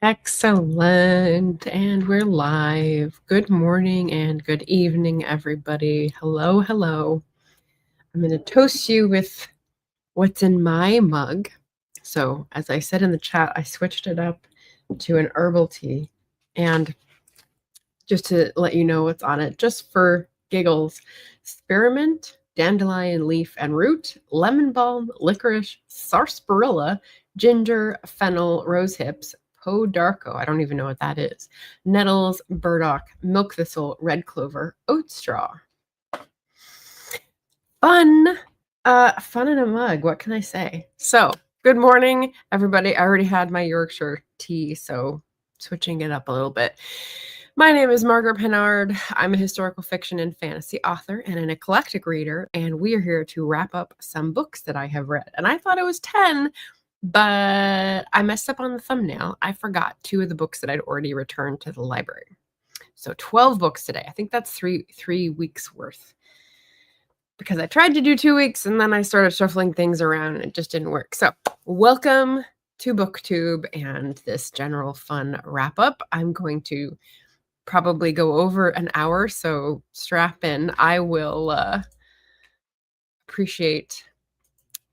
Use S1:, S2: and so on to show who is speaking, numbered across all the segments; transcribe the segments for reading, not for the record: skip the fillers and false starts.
S1: Excellent. And we're live. Good morning and good evening, everybody. Hello, hello. I'm going to toast you with what's in my mug. So, as I said in the chat, I switched it up to an herbal tea. And just to let you know what's on it, just for giggles, spearmint, dandelion leaf and root, lemon balm, licorice, sarsaparilla, ginger, fennel, rose hips, podarco, I don't even know what that is, nettles, burdock, milk thistle, red clover, oat straw. Fun. Fun in a mug. What can I say? So, good morning, everybody. I already had my Yorkshire tea, so switching it up a little bit. My name is Margaret Pennard. I'm a historical fiction and fantasy author and an eclectic reader, and we are here to wrap up some books that I have read. And I thought it was 10, but I messed up on the thumbnail. I forgot 2 of the books that I'd already returned to the library. So 12 books today. I think that's three weeks worth. Because I tried to do 2 weeks and then I started shuffling things around and it just didn't work. So welcome to Booktube and this general fun wrap up. I'm going to probably go over an hour, so strap in. I will appreciate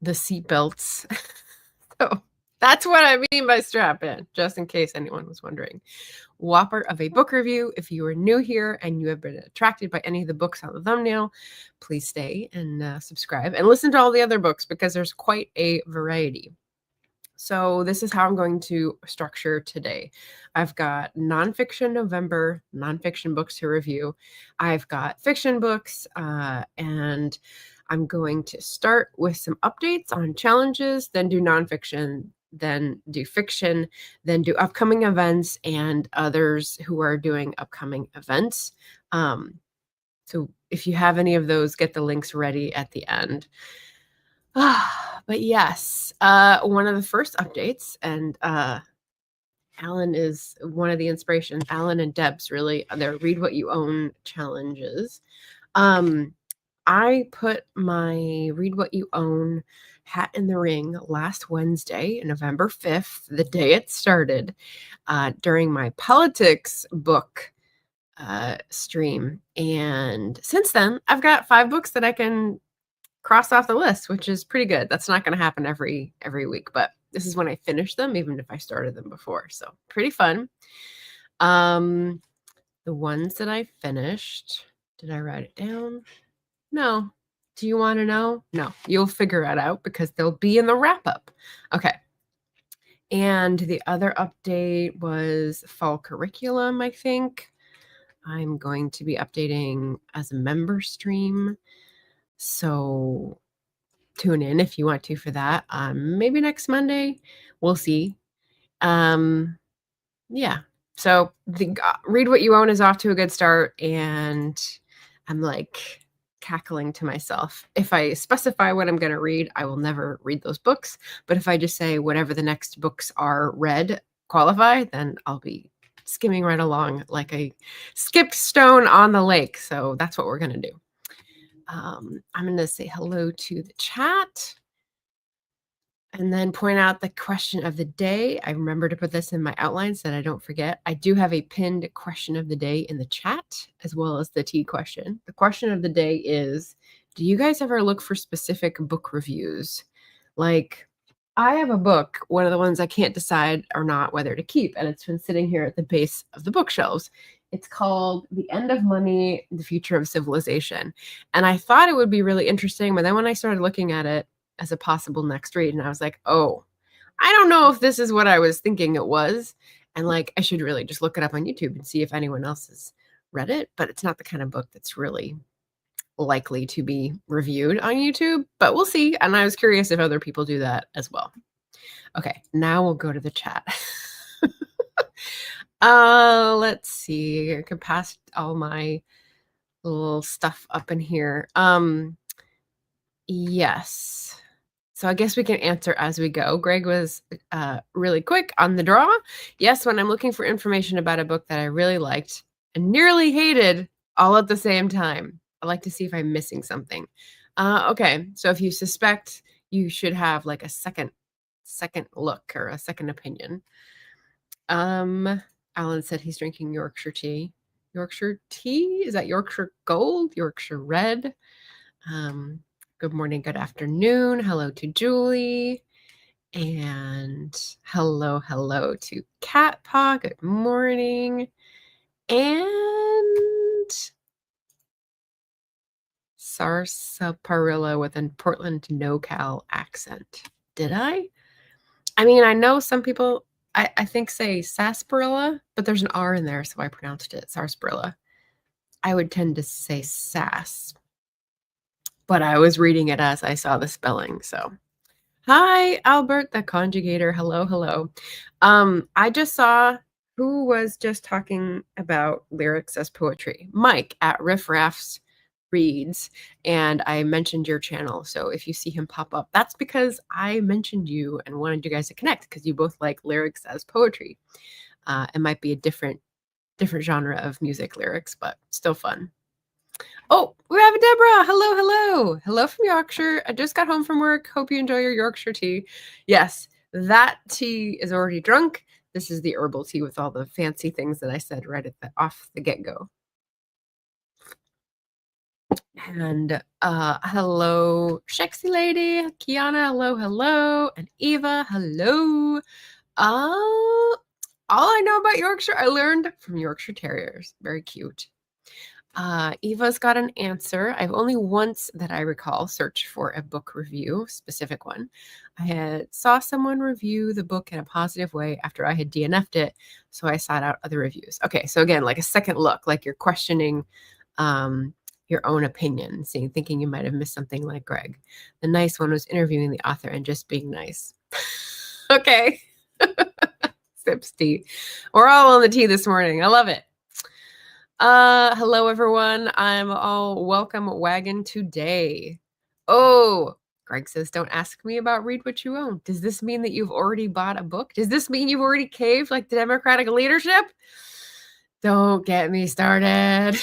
S1: the seatbelts. So that's what I mean by strap in, just in case anyone was wondering. Whopper of a book review. If you are new here and you have been attracted by any of the books on the thumbnail, please stay and subscribe and listen to all the other books because there's quite a variety. So this is how I'm going to structure today. I've got nonfiction November, nonfiction books to review. I've got fiction books, and I'm going to start with some updates on challenges, then do nonfiction, then do fiction, then do upcoming events and others who are doing upcoming events. So if you have any of those, get the links ready at the end. But yes, one of the first updates, and Alan is one of the inspirations. Alan and Debs really, their Read What You Own challenges. I put my Read What You Own hat in the ring last Wednesday, November 5th, the day it started, during my politics book stream. And since then, I've got 5 books that I can cross off the list, which is pretty good. That's not going to happen every week, but this is when I finish them, even if I started them before. So pretty fun. The ones that I finished, did I write it down? No. Do you want to know? No, you'll figure it out because they'll be in the wrap up. Okay. And the other update was fall curriculum, I think. I'm going to be updating as a member stream. So tune in if you want to for that. Maybe next Monday. We'll see. Yeah. So the Read What You Own is off to a good start, and I'm like cackling to myself. If I specify what I'm going to read, I will never read those books. But if I just say whatever the next books are read qualify, then I'll be skimming right along like a skipped stone on the lake. So that's what we're going to do. I'm going to say hello to the chat and then point out the question of the day. I remember to put this in my outline so that I don't forget. I do have a pinned question of the day in the chat as well as the tea question. The question of the day is, do you guys ever look for specific book reviews? Like, I have a book, one of the ones I can't decide or not whether to keep, and it's been sitting here at the base of the bookshelves. It's called The End of Money, The Future of Civilization. And I thought it would be really interesting, but then when I started looking at it as a possible next read, and I was like, oh, I don't know if this is what I was thinking it was. And like, I should really just look it up on YouTube and see if anyone else has read it. But it's not the kind of book that's really likely to be reviewed on YouTube, but we'll see. And I was curious if other people do that as well. Okay, now we'll go to the chat. Let's see. I can pass all my little stuff up in here. Yes. So I guess we can answer as we go. Greg was really quick on the draw. Yes, when I'm looking for information about a book that I really liked and nearly hated all at the same time, I like to see if I'm missing something. Okay, so if you suspect, you should have like a second look or a second opinion. Alan said he's drinking Yorkshire tea. Yorkshire tea? Is that Yorkshire Gold? Yorkshire Red? Good morning, good afternoon. Hello to Julie. And hello to Cat Paw. Good morning. And Sarsaparilla with a Portland NoCal accent. Did I? I mean, I know some people, I think say sarsaparilla, but there's an R in there, so I pronounced it sarsaparilla. I would tend to say sass, but I was reading it as I saw the spelling, so. Hi, Albert, the conjugator. Hello. I just saw who was just talking about lyrics as poetry. Mike at Riff Raffs Reads, and I mentioned your channel. So if you see him pop up, that's because I mentioned you and wanted you guys to connect because you both like lyrics as poetry. It might be a different genre of music lyrics, but still fun. Oh, we have Deborah. Hello from Yorkshire. I just got home from work. Hope you enjoy your Yorkshire tea. Yes, that tea is already drunk. This is the herbal tea with all the fancy things that I said right off the get-go. And hello, Shexy Lady, Kiana, hello, and Eva, hello. All I know about Yorkshire, I learned from Yorkshire Terriers. Very cute. Eva's got an answer. I've only once that I recall searched for a book review, specific one. I saw someone review the book in a positive way after I had DNF'd it, so I sought out other reviews. Okay, so again, like a second look, like you're questioning your own opinion, thinking you might have missed something like Greg. The nice one was interviewing the author and just being nice. Okay. Sips tea. We're all on the tea this morning. I love it. Hello everyone. I'm all welcome wagon today. Oh, Greg says, don't ask me about read what you own. Does this mean that you've already bought a book? Does this mean you've already caved like the Democratic leadership? Don't get me started.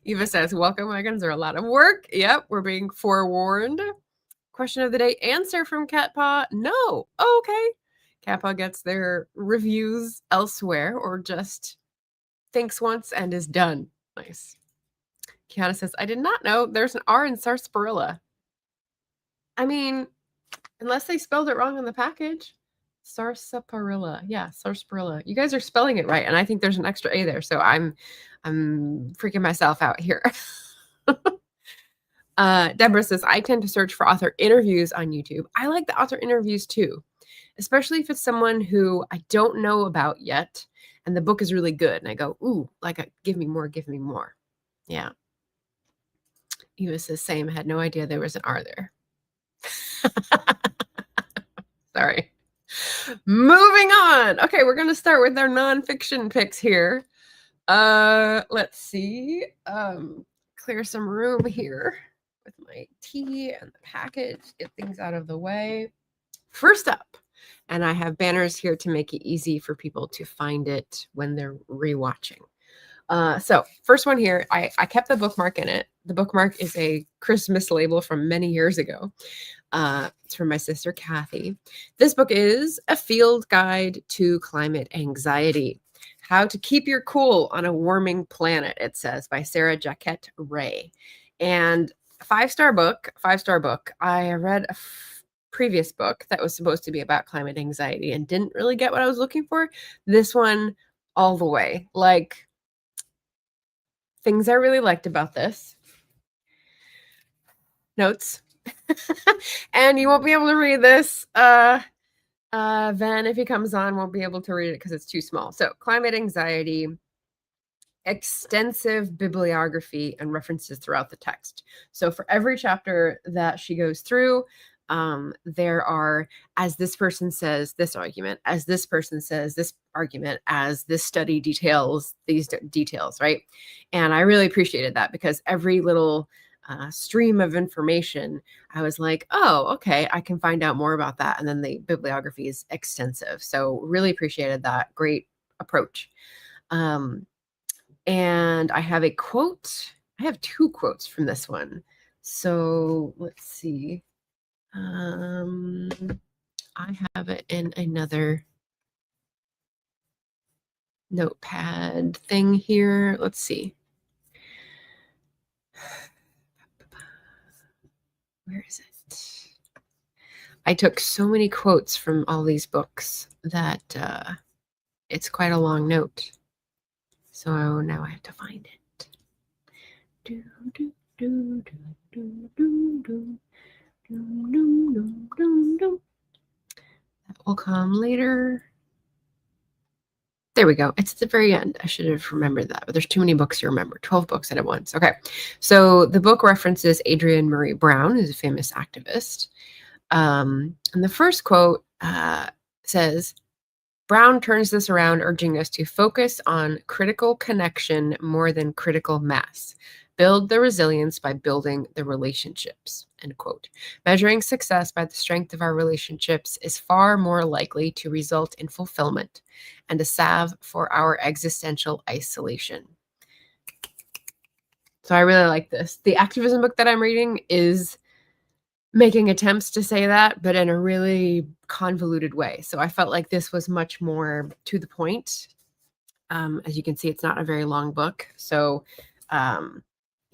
S1: Eva says, welcome wagons are a lot of work. Yep, we're being forewarned. Question of the day, answer from Catpaw. No. Oh, okay. Catpaw gets their reviews elsewhere or just thinks once and is done. Nice. Kiana says, I did not know there's an R in sarsaparilla. I mean, unless they spelled it wrong on the package. Sarsaparilla. Yeah, sarsaparilla. You guys are spelling it right, and I think there's an extra A there, so I'm freaking myself out here. Deborah says, I tend to search for author interviews on YouTube. I like the author interviews too, especially if it's someone who I don't know about yet, and the book is really good. And I go, ooh, give me more. Yeah. Eva says, same. I had no idea there was an R there. Sorry. Moving on. Okay, we're going to start with our nonfiction picks here. Let's see. Clear some room here with my tea and the package. Get things out of the way. First up, and I have banners here to make it easy for people to find it when they're rewatching. So first one here, I kept the bookmark in it. The bookmark is a Christmas label from many years ago. It's from my sister, Kathy. This book is A Field Guide to Climate Anxiety. How to Keep Your Cool on a Warming Planet, it says, by Sarah Jaquette Ray. And five-star book. I read a previous book that was supposed to be about climate anxiety and didn't really get what I was looking for. This one, all the way. Like, things I really liked about this. Notes. And you won't be able to read this. Then if he comes on, won't be able to read it because it's too small. So climate anxiety, extensive bibliography and references throughout the text. So for every chapter that she goes through, there are, as this person says this argument, as this person says this argument, as this study details these details, right? And I really appreciated that because every little stream of information, I was like, oh, okay, I can find out more about that. And then the bibliography is extensive. So really appreciated that. Great approach. And I have a quote. I have two quotes from this one. So let's see. I have it in another notepad thing here. Let's see. Where is it? I took so many quotes from all these books that it's quite a long note. So now I have to find it. That will come later. There we go. It's at the very end. I should have remembered that, but there's too many books to remember. 12 books at once. Okay. So the book references Adrienne Marie Brown, who's a famous activist. And the first quote says, Brown turns this around, urging us to focus on critical connection more than critical mass. Build the resilience by building the relationships, end quote. Measuring success by the strength of our relationships is far more likely to result in fulfillment and a salve for our existential isolation. So I really like this. The activism book that I'm reading is making attempts to say that, but in a really convoluted way. So I felt like this was much more to the point. As you can see, it's not a very long book. So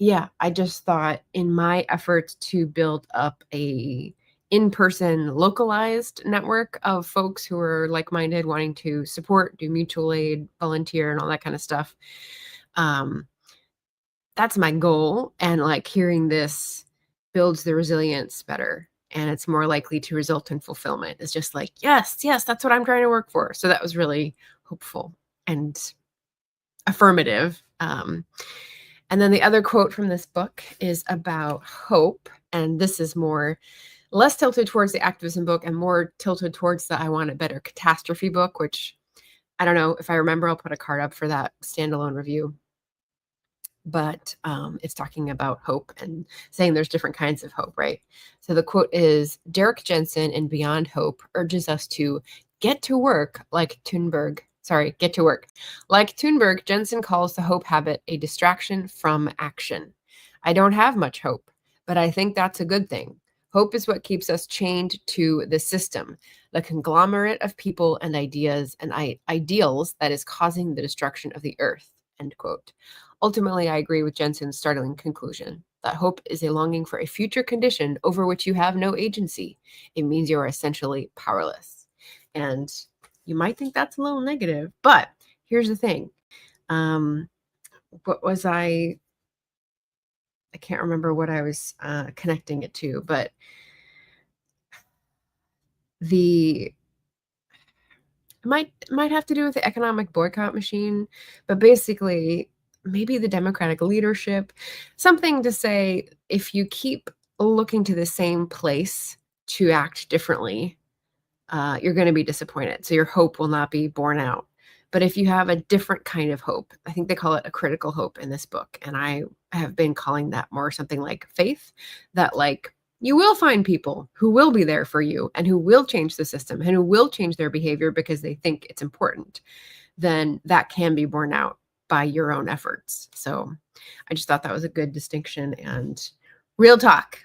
S1: yeah, I just thought in my efforts to build up a in-person localized network of folks who are like-minded, wanting to support, do mutual aid, volunteer, and all that kind of stuff. That's my goal. And like hearing this builds the resilience better, and it's more likely to result in fulfillment. It's just like, yes, that's what I'm trying to work for. So that was really hopeful and affirmative. And then the other quote from this book is about hope. And this is less tilted towards the activism book and more tilted towards the I Want a Better Catastrophe book, which I don't know if I remember, I'll put a card up for that standalone review. But it's talking about hope and saying there's different kinds of hope, right? So the quote is, Derek Jensen in Beyond Hope urges us to get to work like Thunberg. Get to work. Like Thunberg, Jensen calls the hope habit a distraction from action. I don't have much hope, but I think that's a good thing. Hope is what keeps us chained to the system, the conglomerate of people and ideas and ideals that is causing the destruction of the earth, end quote. Ultimately, I agree with Jensen's startling conclusion that hope is a longing for a future condition over which you have no agency. It means you are essentially powerless. And you might think that's a little negative, but here's the thing. What was I can't remember what I was connecting it to, but it might have to do with the economic boycott machine, but basically maybe the Democratic leadership, something to say, if you keep looking to the same place to act differently, you're going to be disappointed. So your hope will not be borne out. But if you have a different kind of hope, I think they call it a critical hope in this book. And I have been calling that more something like faith, that like you will find people who will be there for you and who will change the system and who will change their behavior because they think it's important. Then that can be borne out by your own efforts. So I just thought that was a good distinction and real talk.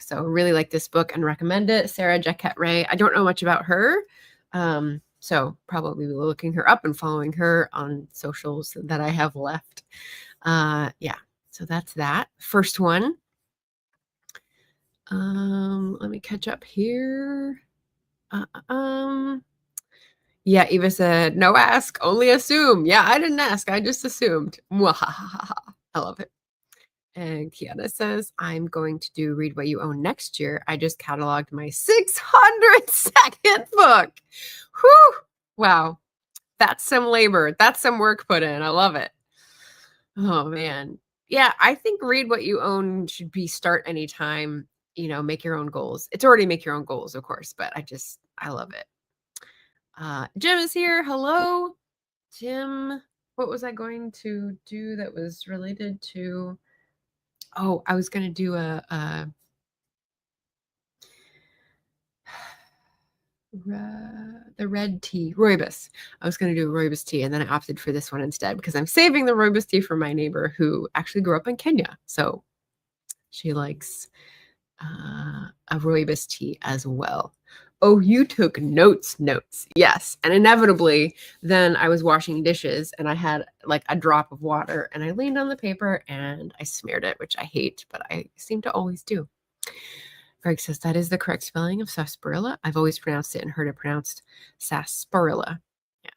S1: So really like this book and recommend it. Sarah Jaquette Ray. I don't know much about her. So probably looking her up and following her on socials that I have left. Yeah. So that's that. First one. Let me catch up here. Yeah, Eva said, no ask, only assume. Yeah, I didn't ask. I just assumed. I love it. And Kiana says, I'm going to do Read What You Own next year. I just cataloged my 602nd book. Whew. Wow. That's some labor. That's some work put in. I love it. Oh, man. Yeah, I think Read What You Own should be start anytime, make your own goals. It's already make your own goals, of course, but I love it. Jim is here. Hello, Jim. What was I going to do that was related to... Oh, I was going to do the red tea, rooibos. I was going to do a rooibos tea, and then I opted for this one instead because I'm saving the rooibos tea for my neighbor who actually grew up in Kenya. So she likes a rooibos tea as well. Oh, you took notes. Yes. And inevitably, then I was washing dishes and I had like a drop of water and I leaned on the paper and I smeared it, which I hate, but I seem to always do. Greg says that is the correct spelling of sarsaparilla. I've always pronounced it and heard it pronounced sarsaparilla. Yeah.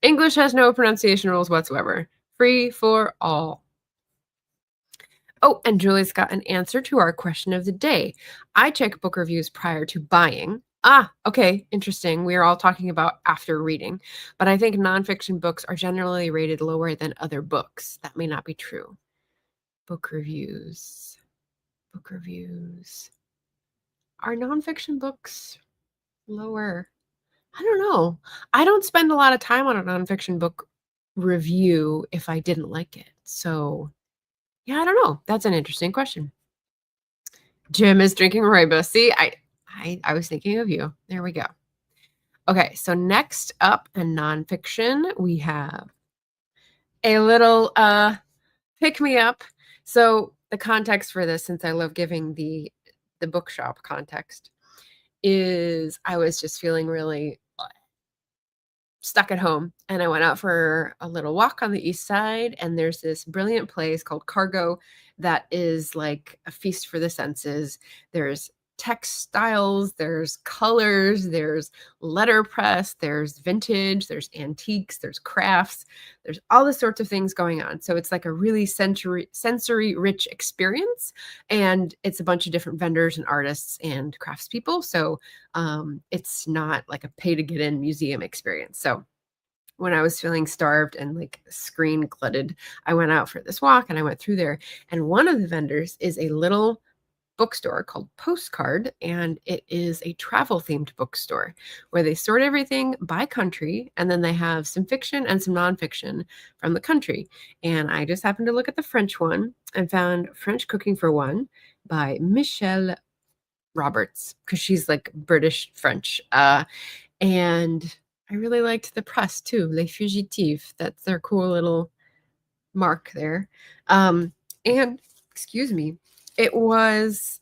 S1: English has no pronunciation rules whatsoever. Free for all. Oh, and Julie's got an answer to our question of the day. I check book reviews prior to buying. Ah, okay, interesting. We are all talking about after reading, but I think nonfiction books are generally rated lower than other books. That may not be true. Book reviews. Book reviews. Are nonfiction books lower? I don't know. I don't spend a lot of time on a nonfiction book review if I didn't like it. So, yeah, I don't know. That's an interesting question. Jim is drinking rooibos. See, I was thinking of you. There we go. Okay, so next up in nonfiction, we have a little pick me up. So the context for this, since I love giving the bookshop context, is I was just feeling really stuck at home and I went out for a little walk on the east side, and there's this brilliant place called Cargo that is like a feast for the senses. There's textiles, there's colors, there's letterpress, there's vintage, there's antiques, there's crafts, there's all the sorts of things going on. So it's like a really sensory rich experience, and it's a bunch of different vendors and artists and craftspeople. So it's not like a pay to get in museum experience. So when I was feeling starved and like screen glutted, I went out for this walk and I went through there. And one of the vendors is a little bookstore called Postcard, and it is a travel themed bookstore where they sort everything by country, and then they have some fiction and some nonfiction from the country. And I just happened to look at the French one and found French Cooking for One by Michelle Roberts, because she's like British French. And I really liked the press too, Les Fugitifs. That's their cool little mark there. And excuse me, it was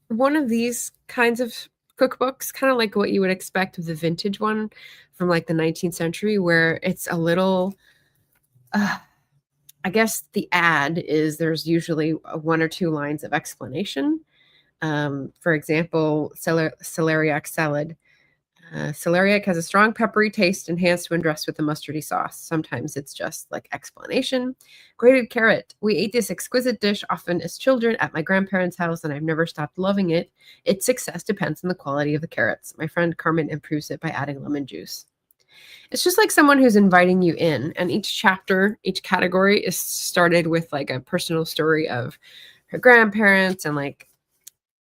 S1: one of these kinds of cookbooks, kind of like what you would expect of the vintage one from like the 19th century, where it's a little, I guess the ad is there's usually one or two lines of explanation. For example, celeriac salad. Celeriac has a strong peppery taste enhanced when dressed with a mustardy sauce. Sometimes it's just like explanation. Grated carrot. We ate this exquisite dish often as children at my grandparents' house, and I've never stopped loving it. Its success depends on the quality of the carrots. My friend Carmen improves it by adding lemon juice. It's just like someone who's inviting you in, and each chapter, each category is started with like a personal story of her grandparents and like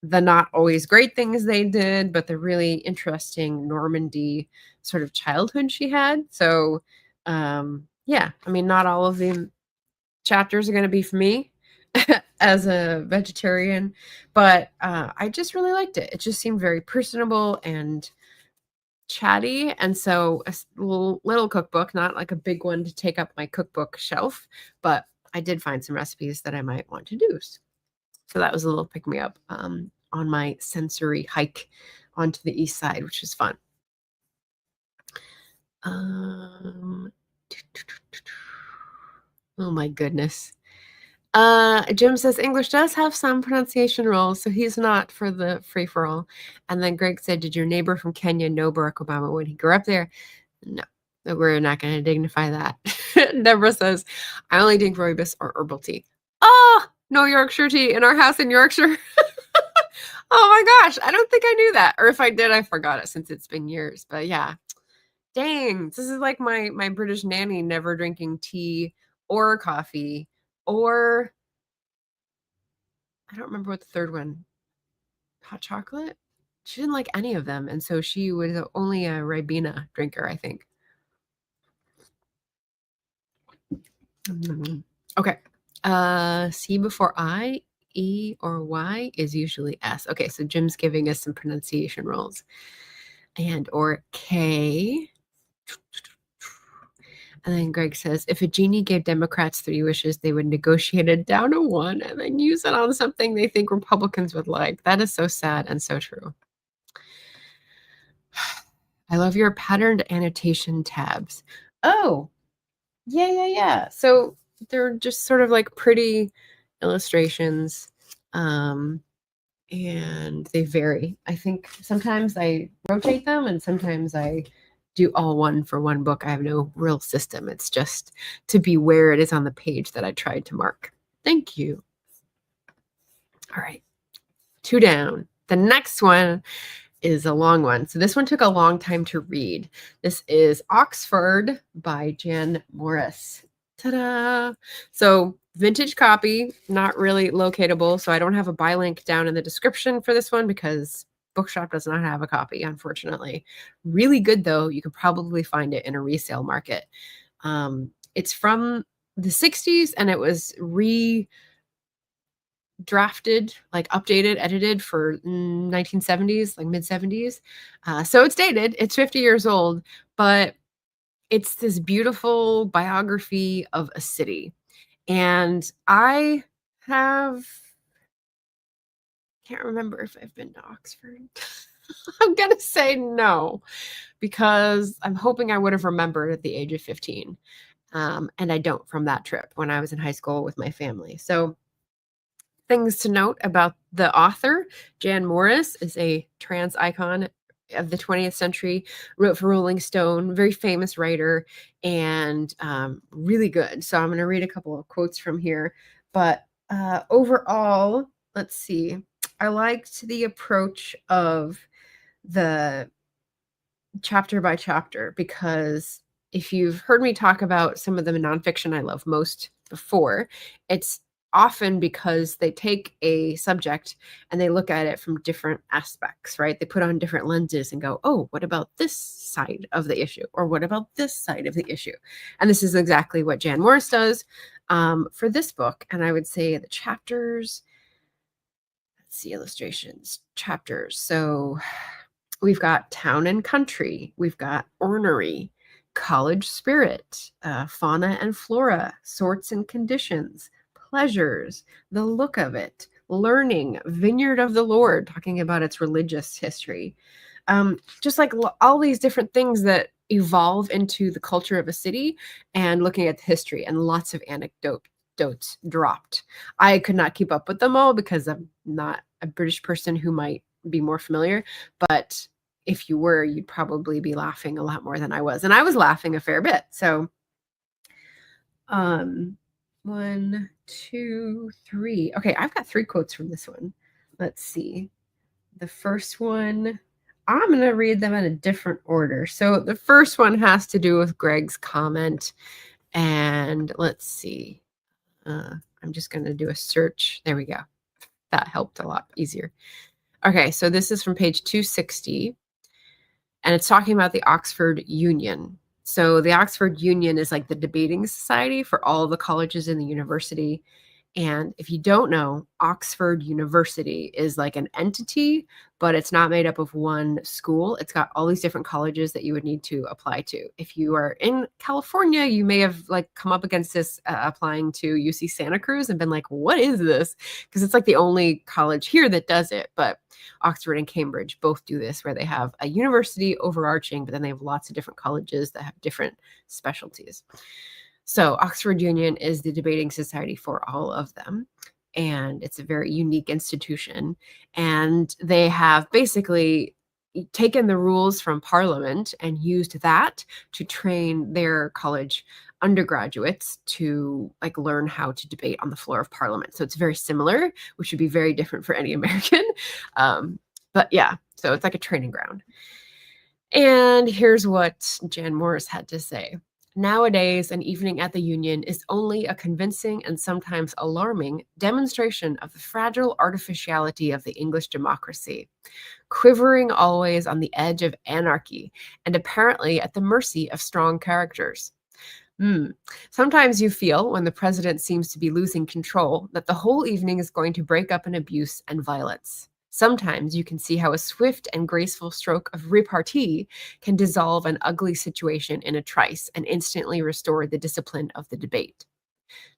S1: the not always great things they did, but the really interesting Normandy sort of childhood she had. So, yeah, I mean, not all of the chapters are going to be for me as a vegetarian, but I just really liked it. It just seemed very personable and chatty. And so a little cookbook, not like a big one to take up my cookbook shelf, but I did find some recipes that I might want to do. So that was a little pick me up on my sensory hike onto the east side, which was fun. Oh my goodness. Jim says English does have some pronunciation rules, so he's not for the free for all. And then Greg said, did your neighbor from Kenya know Barack Obama when he grew up there? No, we're not going to dignify that. Deborah says, I only drink rooibos or herbal tea. Oh, no Yorkshire tea in our house in Yorkshire. Oh my gosh, I don't think I knew that. Or if I did, I forgot it since it's been years. But yeah, dang, this is like my British nanny never drinking tea or coffee or I don't remember what the third one, hot chocolate. She didn't like any of them. And so she was only a Ribena drinker, I think. Okay. C before I, E or Y is usually S. Okay, so Jim's giving us some pronunciation rules. And or K. And then Greg says, if a genie gave Democrats 3 wishes, they would negotiate it down to 1 and then use it on something they think Republicans would like. That is so sad and so true. I love your patterned annotation tabs. Oh, yeah. So they're just sort of like pretty illustrations. And they vary. I think sometimes I rotate them and sometimes I do all one for one book. I have no real system. It's just to be where it is on the page that I tried to mark. Thank you. All right, 2 down. The next one is a long one. So this one took a long time to read. This is Oxford by Jan Morris. Ta-da! So vintage copy, not really locatable. So I don't have a buy link down in the description for this one because Bookshop does not have a copy, unfortunately. Really good though. You could probably find it in a resale market. It's from the 60s and it was drafted, like updated, edited for 1970s, like mid 70s. So it's dated. It's 50 years old, but it's this beautiful biography of a city. And I can't remember if I've been to Oxford. I'm going to say no, because I'm hoping I would have remembered at the age of 15. And I don't from that trip when I was in high school with my family. So things to note about the author. Jan Morris is a trans icon of the 20th century, wrote for Rolling Stone, very famous writer, and really good. So I'm going to read a couple of quotes from here. But overall, let's see. I liked the approach of the chapter by chapter, because if you've heard me talk about some of the nonfiction I love most before, it's often because they take a subject and they look at it from different aspects, right? They put on different lenses and go, oh, what about this side of the issue? Or what about this side of the issue? And this is exactly what Jan Morris does for this book. And I would say the chapters, let's see, illustrations, chapters. So we've got town and country. We've got ornery, college spirit, fauna and flora, sorts and conditions, pleasures, the look of it, learning, vineyard of the Lord, talking about its religious history. Just like all these different things that evolve into the culture of a city, and looking at the history, and lots of anecdotes dropped. I could not keep up with them all because I'm not a British person who might be more familiar, but if you were, you'd probably be laughing a lot more than I was. And I was laughing a fair bit. So 1, 2, 3. Okay, I've got 3 quotes from this one. Let's see. The first one, I'm going to read them in a different order. So the first one has to do with Greg's comment. And let's see. I'm just going to do a search. There we go. That helped a lot easier. Okay, so this is from page 260. And it's talking about the Oxford Union. So the Oxford Union is like the debating society for all the colleges in the university. And if you don't know, Oxford University is like an entity, but it's not made up of one school. It's got all these different colleges that you would need to apply to. If you are in California, you may have like come up against this applying to UC Santa Cruz and been like, what is this? Because it's like the only college here that does it. But Oxford and Cambridge both do this, where they have a university overarching, but then they have lots of different colleges that have different specialties. So Oxford Union is the debating society for all of them. And it's a very unique institution. And they have basically taken the rules from Parliament and used that to train their college undergraduates to like learn how to debate on the floor of Parliament. So it's very similar, which would be very different for any American. But yeah, so it's like a training ground. And here's what Jan Morris had to say. Nowadays, an evening at the Union is only a convincing and sometimes alarming demonstration of the fragile artificiality of the English democracy, quivering always on the edge of anarchy and apparently at the mercy of strong characters. Sometimes you feel, when the president seems to be losing control, that the whole evening is going to break up in abuse and violence. Sometimes you can see how a swift and graceful stroke of repartee can dissolve an ugly situation in a trice and instantly restore the discipline of the debate.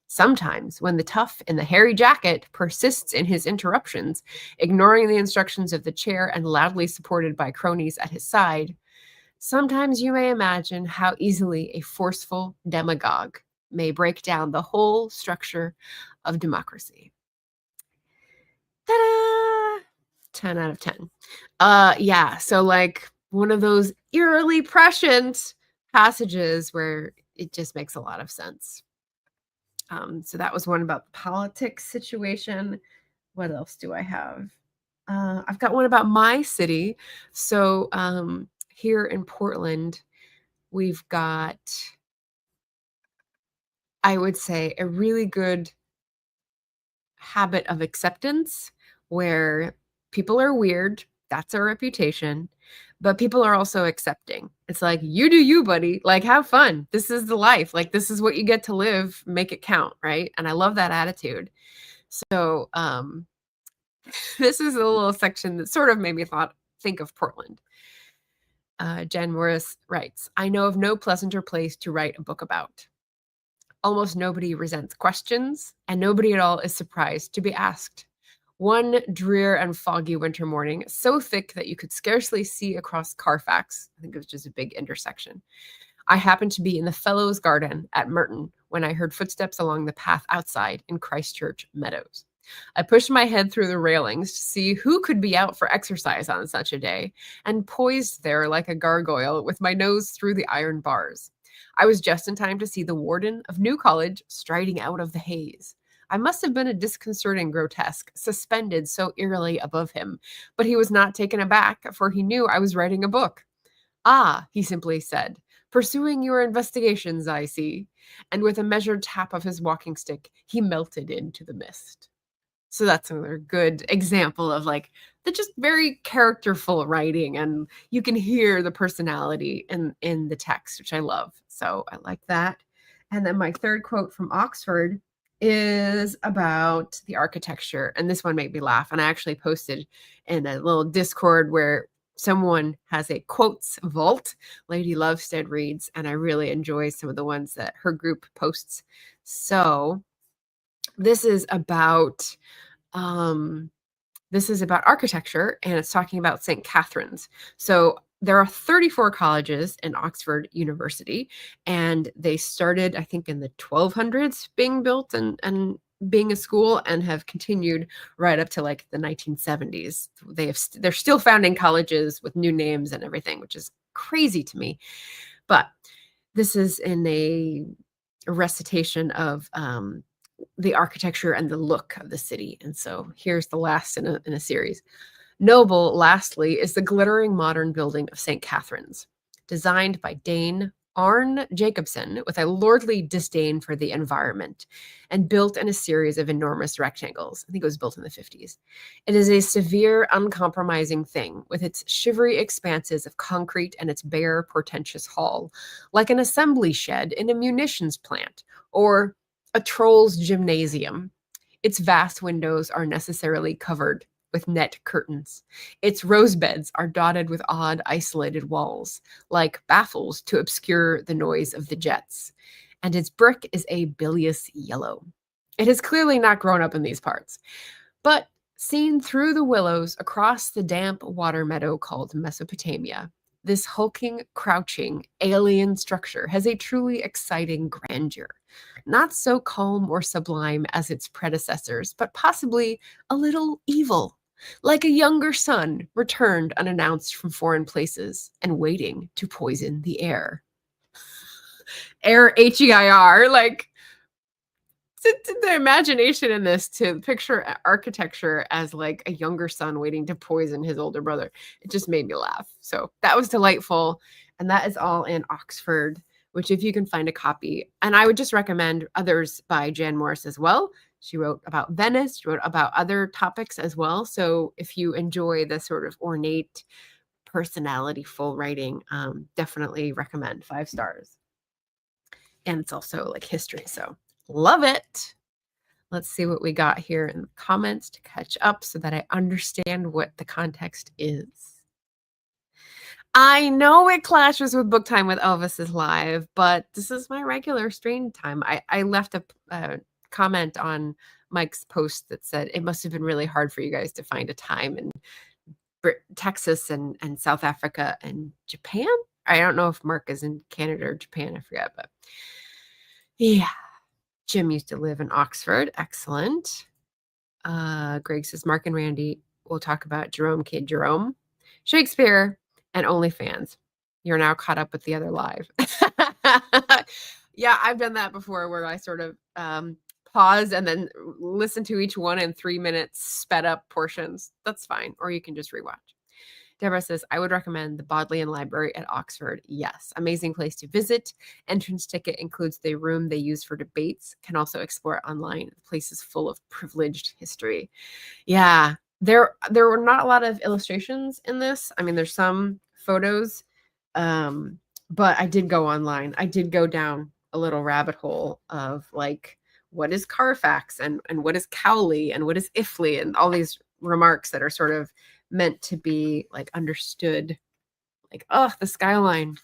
S1: Sometimes, when the tough in the hairy jacket persists in his interruptions, ignoring the instructions of the chair and loudly supported by cronies at his side, Sometimes you may imagine how easily a forceful demagogue may break down the whole structure of democracy. Ta-da! 10 out of 10. Yeah, so like one of those eerily prescient passages where it just makes a lot of sense. So that was one about the politics situation. What else do I have? I've got one about my city. So here in Portland, we've got, I would say, a really good habit of acceptance where people are weird. That's our reputation. But people are also accepting. It's like, you do you, buddy. Like, have fun. This is the life. Like, this is what you get to live. Make it count, right? And I love that attitude. So, this is a little section that sort of made me think of Portland. Jen Morris writes, I know of no pleasanter place to write a book about. Almost nobody resents questions, and nobody at all is surprised to be asked. One drear and foggy winter morning, so thick that you could scarcely see across Carfax, I think it was just a big intersection, I happened to be in the Fellows Garden at Merton when I heard footsteps along the path outside in Christchurch Meadows. I pushed my head through the railings to see who could be out for exercise on such a day, and poised there like a gargoyle with my nose through the iron bars. I was just in time to see the warden of New College striding out of the haze. I must have been a disconcerting grotesque, suspended so eerily above him, but he was not taken aback, for he knew I was writing a book. Ah, he simply said, pursuing your investigations, I see. And with a measured tap of his walking stick, he melted into the mist. So that's another good example of like the just very characterful writing, and you can hear the personality in the text, which I love. So I like that. And then my third quote from Oxford is about the architecture, and this one made me laugh. And I actually posted in a little Discord where someone has a quotes vault. Lady Lovestead reads, and I really enjoy some of the ones that her group posts. So this is about architecture, and it's talking about St. Catherine's. So there are 34 colleges in Oxford University, and they started, I think, in the 1200s being built and being a school, and have continued right up to like the 1970s. They're still founding colleges with new names and everything, which is crazy to me. But this is in a recitation of the architecture and the look of the city. And so here's the last in a series. Noble, lastly, is the glittering modern building of St. Catherine's, designed by Dane Arne Jacobsen with a lordly disdain for the environment, and built in a series of enormous rectangles. I think it was built in the 50s. It is a severe, uncompromising thing, with its shivery expanses of concrete and its bare, portentous hall, like an assembly shed in a munitions plant, or a troll's gymnasium. Its vast windows are necessarily covered with net curtains. Its rose beds are dotted with odd, isolated walls, like baffles to obscure the noise of the jets. And its brick is a bilious yellow. It has clearly not grown up in these parts. But seen through the willows across the damp water meadow called Mesopotamia, this hulking, crouching, alien structure has a truly exciting grandeur. Not so calm or sublime as its predecessors, but possibly a little evil, like a younger son returned unannounced from foreign places and waiting to poison the air. Air, H-E-I-R, like the imagination in this, to picture architecture as like a younger son waiting to poison his older brother. It just made me laugh. So that was delightful. And that is all in Oxford, which if you can find a copy, and I would just recommend others by Jan Morris as well. She wrote about Venice, she wrote about other topics as well. So if you enjoy the sort of ornate, personality-full writing, definitely recommend 5 stars. And it's also like history, so love it. Let's see what we got here in the comments to catch up so that I understand what the context is. I know it clashes with book time with Elvis's live, but this is my regular stream time. I left a comment on Mike's post that said it must have been really hard for you guys to find a time in Texas and South Africa and Japan. I don't know if Mark is in Canada or Japan. I forget, but yeah. Jim used to live in Oxford. Excellent. Greg says Mark and Randy will talk about Jerome Kid Jerome, Shakespeare, and OnlyFans. You're now caught up with the other live. Yeah, I've done that before where I sort of pause and then listen to each one in 3 minutes sped up portions. That's fine. Or you can just rewatch. Deborah says, I would recommend the Bodleian Library at Oxford. Yes, amazing place to visit. Entrance ticket includes the room they use for debates. Can also explore online. The place is full of privileged history. Yeah, there were not a lot of illustrations in this. I mean, there's some photos, but I did go online. I did go down a little rabbit hole of like, what is Carfax and what is Cowley and what is Iffley and all these remarks that are sort of meant to be like understood, like, oh, the skyline.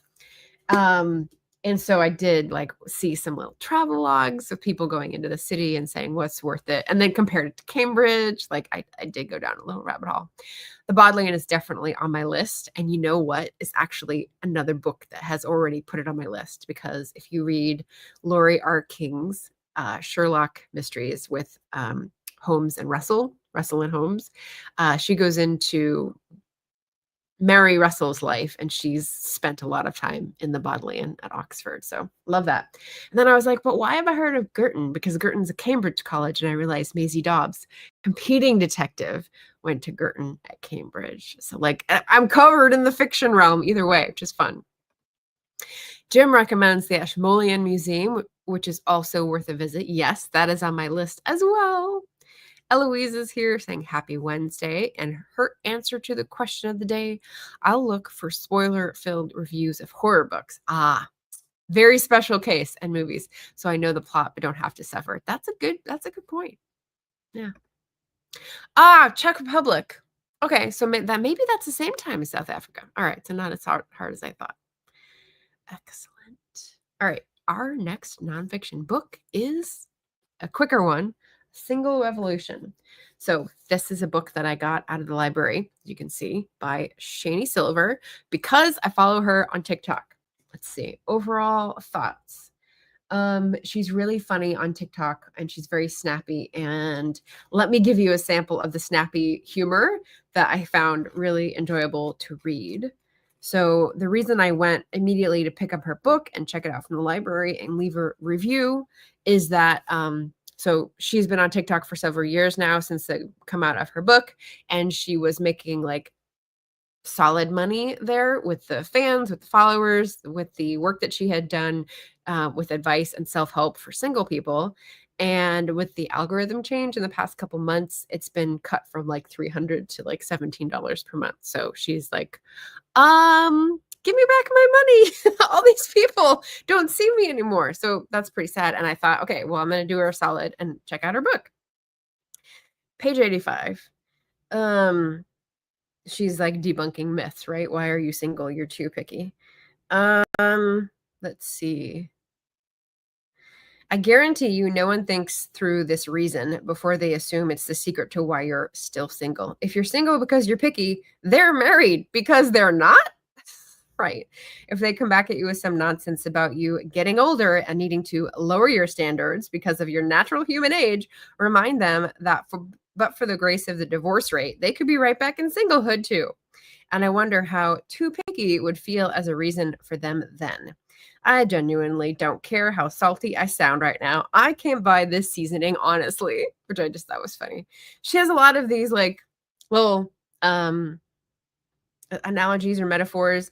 S1: And so I did like see some little travel logs of people going into the city and saying what's worth it, and then compared it to Cambridge. Like I did go down a little rabbit hole. The Bodleian is definitely on my list, and you know what? It's actually another book that has already put it on my list, because if you read Laurie R. King's Sherlock Mysteries with Holmes and Russell and Holmes, she goes into Mary Russell's life, and she's spent a lot of time in the Bodleian at Oxford. So love that. And then I was like, but why have I heard of Girton? Because Girton's a Cambridge college, and I realized Maisie Dobbs, competing detective, went to Girton at Cambridge. So like I'm covered in the fiction realm either way, which is fun. Jim recommends the Ashmolean Museum, which is also worth a visit. Yes, that is on my list as well. Eloise is here saying happy Wednesday, and her answer to the question of the day, I'll look for spoiler-filled reviews of horror books. Very special case, and movies, so I know the plot but don't have to suffer. That's a good point. Yeah. Czech Republic. Okay, so maybe that's the same time as South Africa. All right, so not as hard as I thought. Excellent. All right, our next nonfiction book is a quicker one, Single Revolution. So this is a book that I got out of the library, you can see, by Shani Silver, because I follow her on TikTok. Let's see, overall thoughts. She's really funny on TikTok, and she's very snappy. And let me give you a sample of the snappy humor that I found really enjoyable to read. So the reason I went immediately to pick up her book and check it out from the library and leave a review is that so she's been on TikTok for several years now since they come out of her book, and she was making like solid money there with the fans, with the followers, with the work that she had done with advice and self-help for single people. And with the algorithm change in the past couple months, it's been cut from like $300 to like $17 per month. So she's like, give me back my money. All these people don't see me anymore. So that's pretty sad. And I thought, okay, well, I'm going to do her a solid and check out her book. Page 85. She's like debunking myths, right? Why are you single? You're too picky. Let's see. I guarantee you no one thinks through this reason before they assume it's the secret to why you're still single. If you're single because you're picky, they're married because they're not. Right. If they come back at you with some nonsense about you getting older and needing to lower your standards because of your natural human age, remind them that but for the grace of the divorce rate, they could be right back in singlehood too. And I wonder how too picky would feel as a reason for them then. I genuinely don't care how salty I sound right now. I can't buy this seasoning, honestly, which I just thought was funny. She has a lot of these like little analogies or metaphors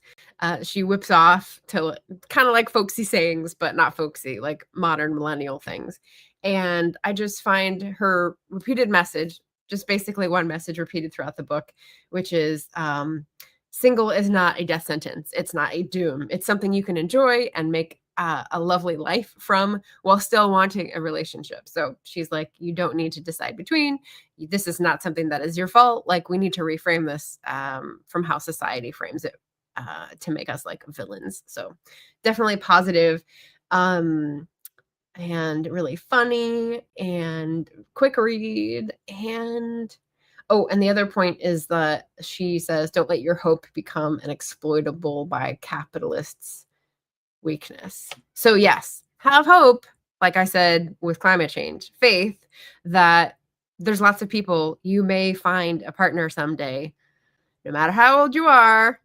S1: she whips off to kind of like folksy sayings, but not folksy, like modern millennial things. And I just find her repeated message, just basically one message repeated throughout the book, which is single is not a death sentence. It's not a doom. It's something you can enjoy and make a lovely life from while still wanting a relationship. So she's like, you don't need to decide between. This is not something that is your fault. Like, we need to reframe this from how society frames it to make us like villains. So definitely positive and really funny and quick read. And Oh, and the other point is that she says, don't let your hope become an exploitable by capitalists' weakness. So yes, have hope, like I said, with climate change, faith that there's lots of people, you may find a partner someday, no matter how old you are,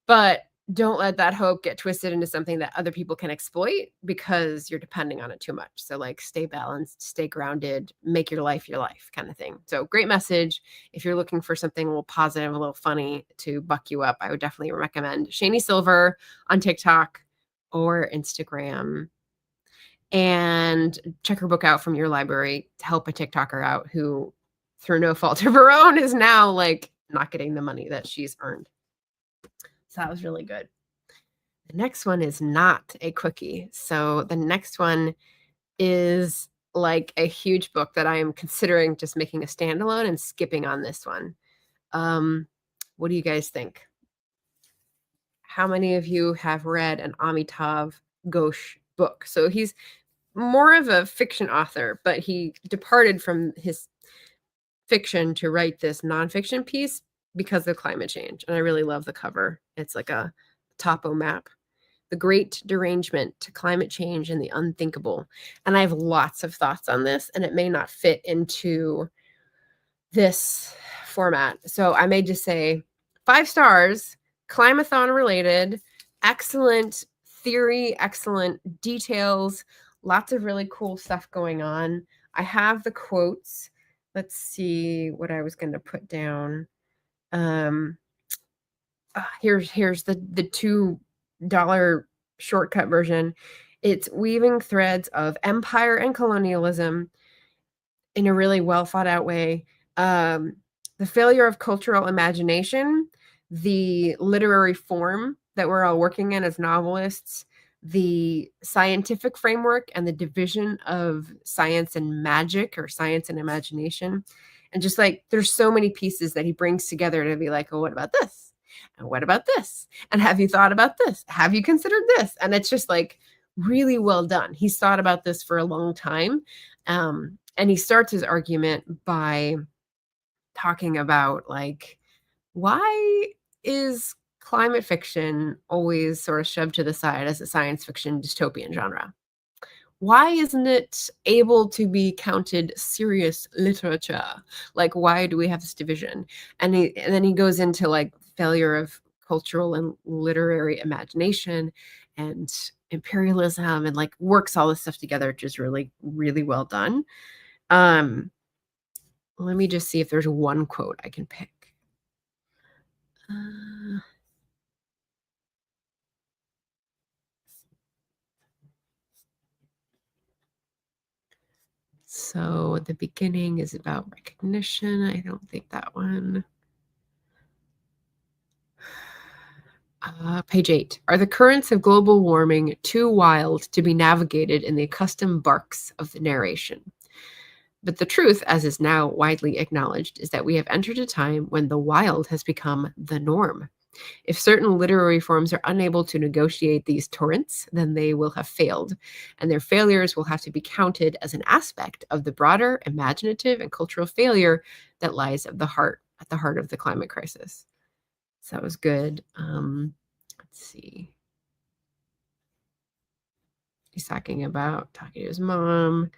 S1: but don't let that hope get twisted into something that other people can exploit because you're depending on it too much. So like stay balanced, stay grounded, make your life kind of thing. So great message. If you're looking for something a little positive, a little funny to buck you up, I would definitely recommend Shani Silver on TikTok or Instagram. And check her book out from your library to help a TikToker out who, through no fault of her own, is now like not getting the money that she's earned. So that was really good. The next one is not a quickie. So the next one is like a huge book that I am considering just making a standalone and skipping on this one. What do you guys think? How many of you have read an Amitav Ghosh book? So he's more of a fiction author, but he departed from his fiction to write this nonfiction piece because of climate change. And I really love the cover. It's like a topo map. The Great Derangement to Climate Change and the Unthinkable. And I have lots of thoughts on this, and it may not fit into this format. So I may just say 5 stars, Climathon related, excellent theory, excellent details, lots of really cool stuff going on. I have the quotes. Let's see what I was going to put down. Here's the $2 shortcut version. It's weaving threads of empire and colonialism in a really well thought out way. The failure of cultural imagination, the literary form that we're all working in as novelists, the scientific framework and the division of science and magic or science and imagination. And just like there's so many pieces that he brings together to be like, oh, what about this? And what about this? And have you thought about this? Have you considered this? And it's just like really well done. He's thought about this for a long time. And he starts his argument by talking about like, why is climate fiction always sort of shoved to the side as a science fiction dystopian genre? Why isn't it able to be counted serious literature? Like, why do we have this division? And then he goes into like failure of cultural and literary imagination and imperialism and like works all this stuff together, which is really, really well done. Let me just see if there's one quote I can pick. So the beginning is about recognition. I don't think that one. Page 8. Are the currents of global warming too wild to be navigated in the accustomed barks of the narration? But the truth, as is now widely acknowledged, is that we have entered a time when the wild has become the norm. If certain literary forms are unable to negotiate these torrents, then they will have failed, and their failures will have to be counted as an aspect of the broader imaginative and cultural failure that lies at the heart of the climate crisis. So that was good. Let's see. He's talking to his mom.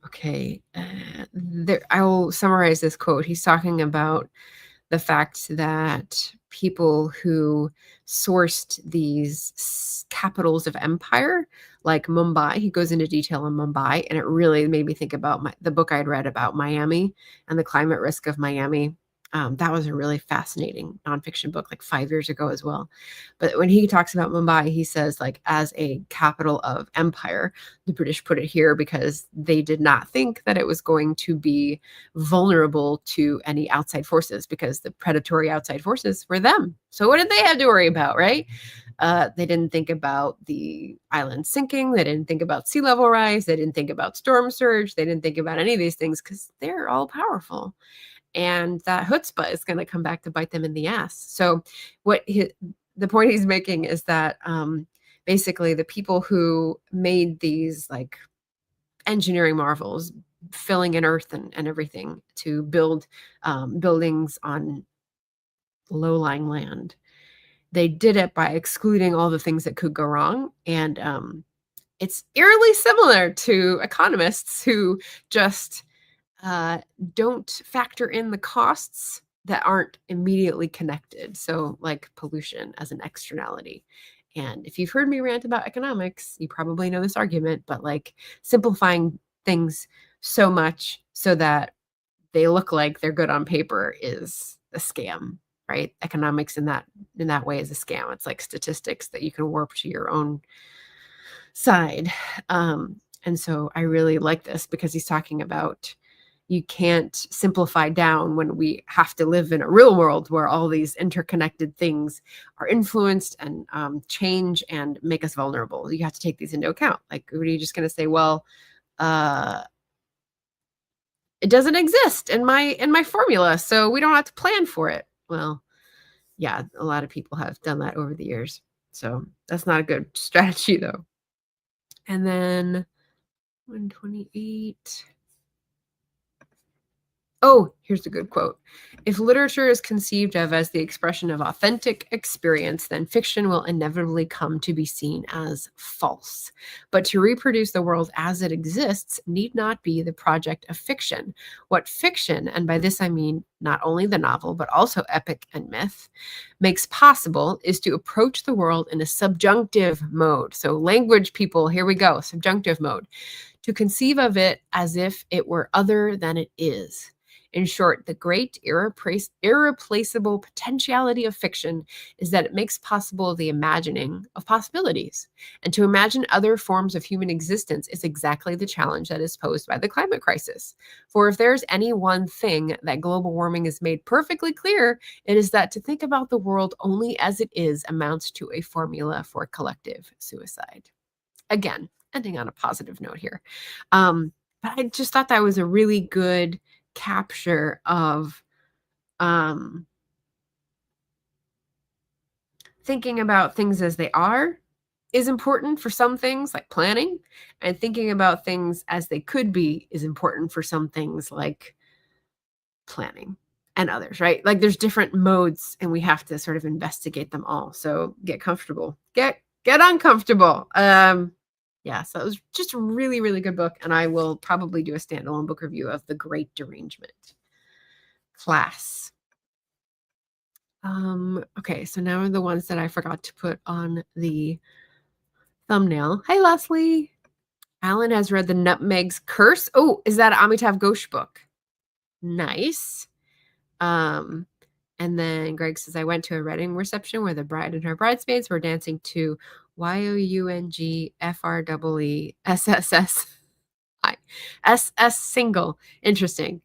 S1: Okay. I will summarize this quote. He's talking about the fact that people who sourced these capitals of empire, like Mumbai, he goes into detail on Mumbai, and it really made me think about the book I'd read about Miami and the climate risk of Miami. That was a really fascinating nonfiction book, like 5 years ago as well. But when he talks about Mumbai, he says, like, as a capital of empire, the British put it here because they did not think that it was going to be vulnerable to any outside forces, because the predatory outside forces were them. So what did they have to worry about, right? They didn't think about the island sinking. They didn't think about sea level rise. They didn't think about storm surge. They didn't think about any of these things because they're all powerful. And that chutzpah is going to come back to bite them in the ass. So the point he's making is that basically the people who made these like engineering marvels, filling in earth and everything to build buildings on low-lying land. They did it by excluding all the things that could go wrong. And it's eerily similar to economists who just don't factor in the costs that aren't immediately connected. So like pollution as an externality. And if you've heard me rant about economics, you probably know this argument, but like simplifying things so much so that they look like they're good on paper is a scam, right? Economics in that way is a scam. It's like statistics that you can warp to your own side. And so I really like this because he's talking about you can't simplify down when we have to live in a real world where all these interconnected things are influenced and change and make us vulnerable. You have to take these into account. Like, what are you just going to say? Well, it doesn't exist in my formula, so we don't have to plan for it. Well, yeah, a lot of people have done that over the years. So that's not a good strategy, though. And then 128. Oh, here's a good quote. If literature is conceived of as the expression of authentic experience, then fiction will inevitably come to be seen as false. But to reproduce the world as it exists need not be the project of fiction. What fiction, and by this I mean not only the novel, but also epic and myth, makes possible is to approach the world in a subjunctive mode. So language people, here we go, subjunctive mode. To conceive of it as if it were other than it is. In short, the great irreplaceable potentiality of fiction is that it makes possible the imagining of possibilities. And to imagine other forms of human existence is exactly the challenge that is posed by the climate crisis. For if there's any one thing that global warming has made perfectly clear, it is that to think about the world only as it is amounts to a formula for collective suicide. Again, ending on a positive note here. But I just thought that was a really good capture of thinking about things as they are is important for some things like planning, and thinking about things as they could be is important for some things like planning and others, right? Like there's different modes and we have to sort of investigate them all. So get comfortable, get uncomfortable. Yeah, so it was just a really, really good book, and I will probably do a standalone book review of The Great Derangement. Class. Okay, so now are the ones that I forgot to put on the thumbnail. Hi, Leslie. Alan has read The Nutmeg's Curse. Oh, is that an Amitav Ghosh book? Nice. And then Greg says, I went to a wedding reception where the bride and her bridesmaids were dancing to YOUNGFREESSS single. Interesting.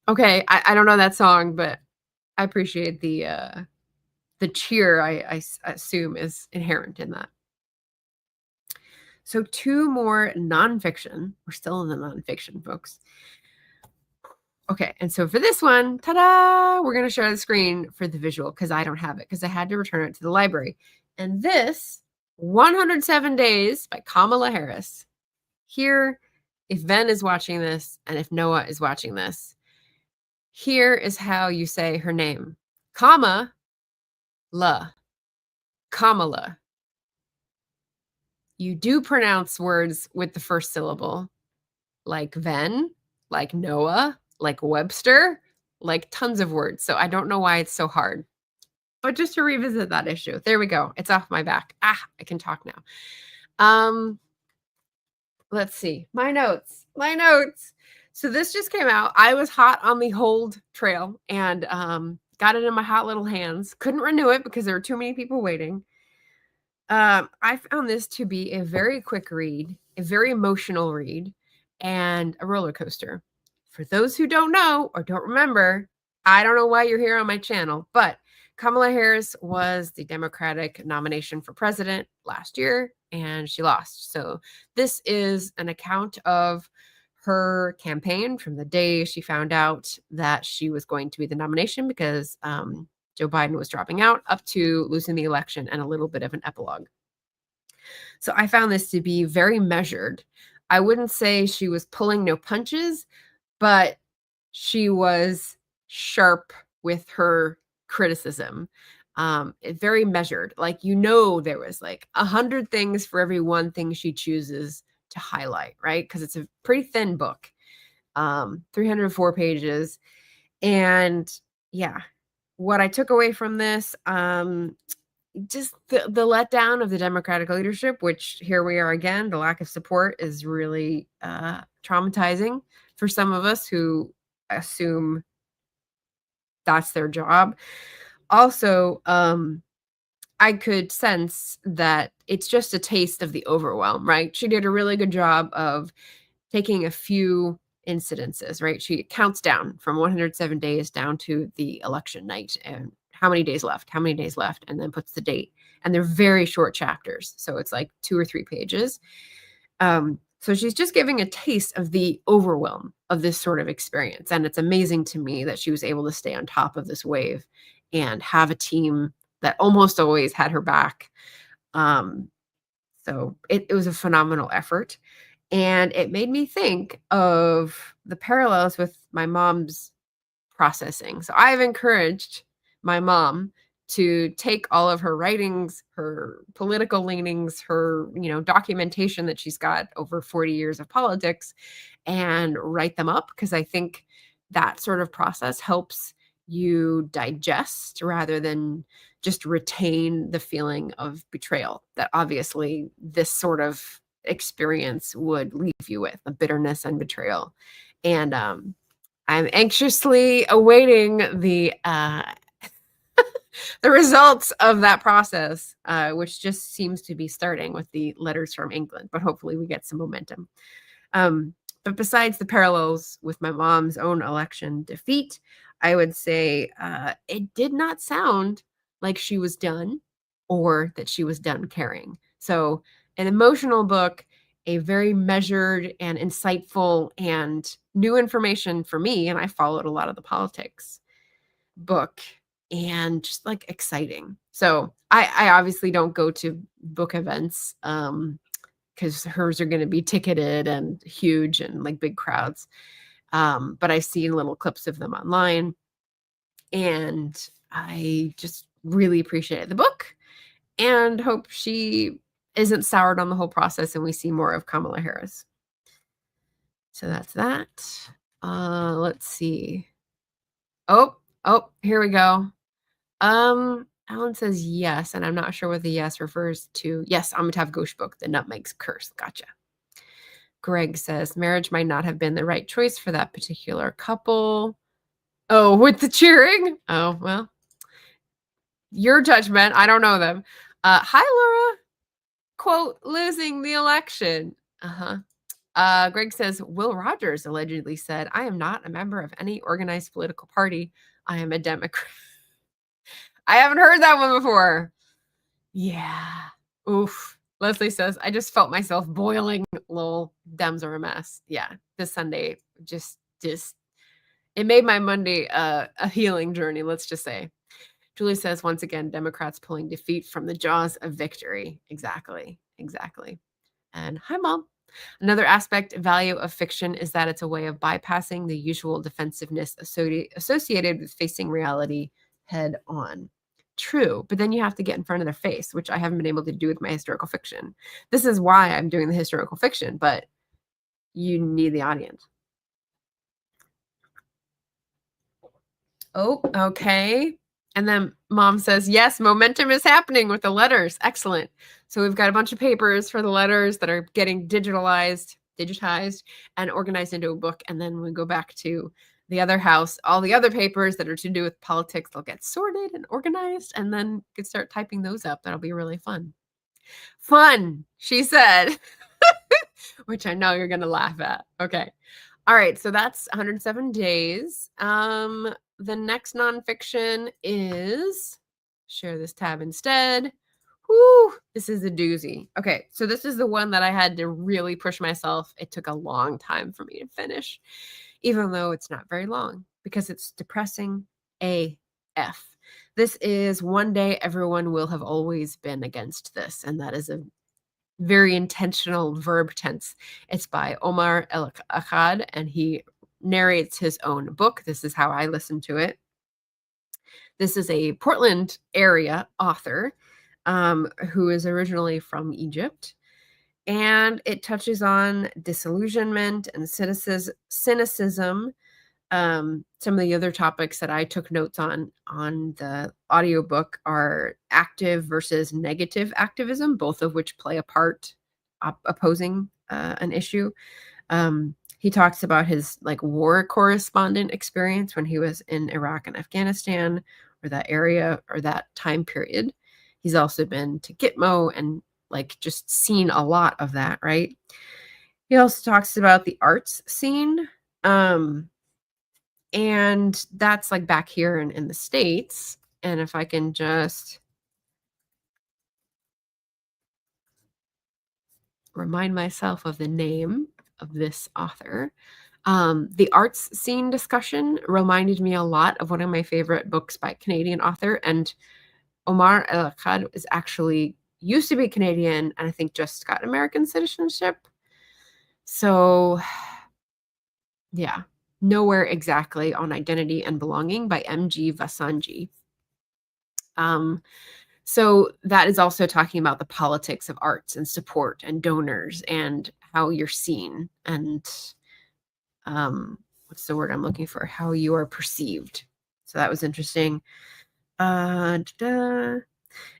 S1: Okay, I don't know that song, but I appreciate the cheer I assume is inherent in that. So 2 more nonfiction. We're still in the nonfiction, folks. Okay, and so for this one, ta-da, we're going to share the screen for the visual because I don't have it because I had to return it to the library. And this, 107 Days by Kamala Harris. Here, if Ben is watching this and if Noah is watching this, here is how you say her name. Kamala. Kamala. You do pronounce words with the first syllable, like Ven, like Noah, like Webster, like tons of words. So I don't know why it's so hard. But just to revisit that issue, there we go. It's off my back. I can talk now. Let's see. My notes. So this just came out. I was hot on the Hold trail and got it in my hot little hands. Couldn't renew it because there were too many people waiting. I found this to be a very quick read, a very emotional read, and a roller coaster. For those who don't know or don't remember, I don't know why you're here on my channel, but Kamala Harris was the Democratic nomination for president last year, and she lost. So this is an account of her campaign from the day she found out that she was going to be the nomination because Joe Biden was dropping out, up to losing the election, and a little bit of an epilogue. So I found this to be very measured. I wouldn't say she was pulling no punches, but she was sharp with her criticism. Very measured. Like, there was like 100 things for every one thing she chooses to highlight, right? Because it's a pretty thin book, 304 pages. And yeah, what I took away from this, just the letdown of the Democratic leadership, which here we are again, the lack of support is really traumatizing for some of us who assume that's their job. Also, I could sense that it's just a taste of the overwhelm, right? She did a really good job of taking a few incidences, right? She counts down from 107 days down to the election night and how many days left, and then puts the date. And they're very short chapters. So it's like 2 or 3 pages. So she's just giving a taste of the overwhelm of this sort of experience. And it's amazing to me that she was able to stay on top of this wave and have a team that almost always had her back. So it was a phenomenal effort. And it made me think of the parallels with my mom's processing. So I've encouraged my mom to take all of her writings, her political leanings, her, documentation that she's got over 40 years of politics, and write them up, because I think that sort of process helps you digest rather than just retain the feeling of betrayal that obviously this sort of experience would leave you with, the bitterness and betrayal. And I'm anxiously awaiting the the results of that process, which just seems to be starting with the letters from England, but hopefully we get some momentum. But besides the parallels with my mom's own election defeat, I would say it did not sound like she was done or that she was done caring. So an emotional book, a very measured and insightful and new information for me, and I followed a lot of the politics book, and just like exciting. So I obviously don't go to book events because hers are going to be ticketed and huge and like big crowds. But I've seen little clips of them online, and I just really appreciated the book and hope she isn't soured on the whole process and we see more of Kamala Harris. So that's that. Let's see. Oh, here we go. Alan says yes, and I'm not sure what the yes refers to. Yes, Amitav Ghosh book, The Nutmeg's Curse. Gotcha. Greg says marriage might not have been the right choice for that particular couple. Oh, with the cheering? Oh, well. Your judgment. I don't know them. Hi, Laura. Quote, losing the election. Greg says, Will Rogers allegedly said, I am not a member of any organized political party. I am a Democrat. I haven't heard that one before. Yeah. Oof. Leslie says, I just felt myself boiling. Lol. Dems are a mess. Yeah. This Sunday just it made my Monday a healing journey, let's just say. Julie says, once again, Democrats pulling defeat from the jaws of victory. Exactly. And hi, Mom. Another aspect value of fiction is that it's a way of bypassing the usual defensiveness associated with facing reality head on. True, but then you have to get in front of their face, which I haven't been able to do with my historical fiction. This is why I'm doing the historical fiction, but you need the audience. Oh, okay. And then Mom says, yes, momentum is happening with the letters. Excellent. So we've got a bunch of papers for the letters that are getting digitized, and organized into a book. And then we go back to the other house, all the other papers that are to do with politics, they'll get sorted and organized, and then you can start typing those up. That'll be really fun. Fun, she said, which I know you're going to laugh at. Okay. All right. So that's 107 days. The next nonfiction is, share this tab instead. Whoo, this is a doozy. Okay, so this is the one that I had to really push myself. It took a long time for me to finish, even though it's not very long, because it's depressing AF. This is One Day Everyone Will Have Always Been Against This, and that is a very intentional verb tense. It's by Omar El-Akkad, and he narrates his own book. This is how I listen to it. This is a Portland area author who is originally from Egypt. And it touches on disillusionment and cynicism. Some of the other topics that I took notes on the audiobook are active versus negative activism, both of which play a part opposing an issue. He talks about his like war correspondent experience when he was in Iraq and Afghanistan, or that area or that time period. He's also been to Gitmo and like just seen a lot of that, right? He also talks about the arts scene. And that's like back here in the States. And if I can just remind myself of the name of this author. The arts scene discussion reminded me a lot of one of my favorite books by a Canadian author. And Omar El-Akkad is actually used to be Canadian and I think just got American citizenship. So yeah, Nowhere Exactly on Identity and Belonging by M.G. Vasanji. So that is also talking about the politics of arts and support and donors and how you're seen and what's the word I'm looking for? How you are perceived. So that was interesting. And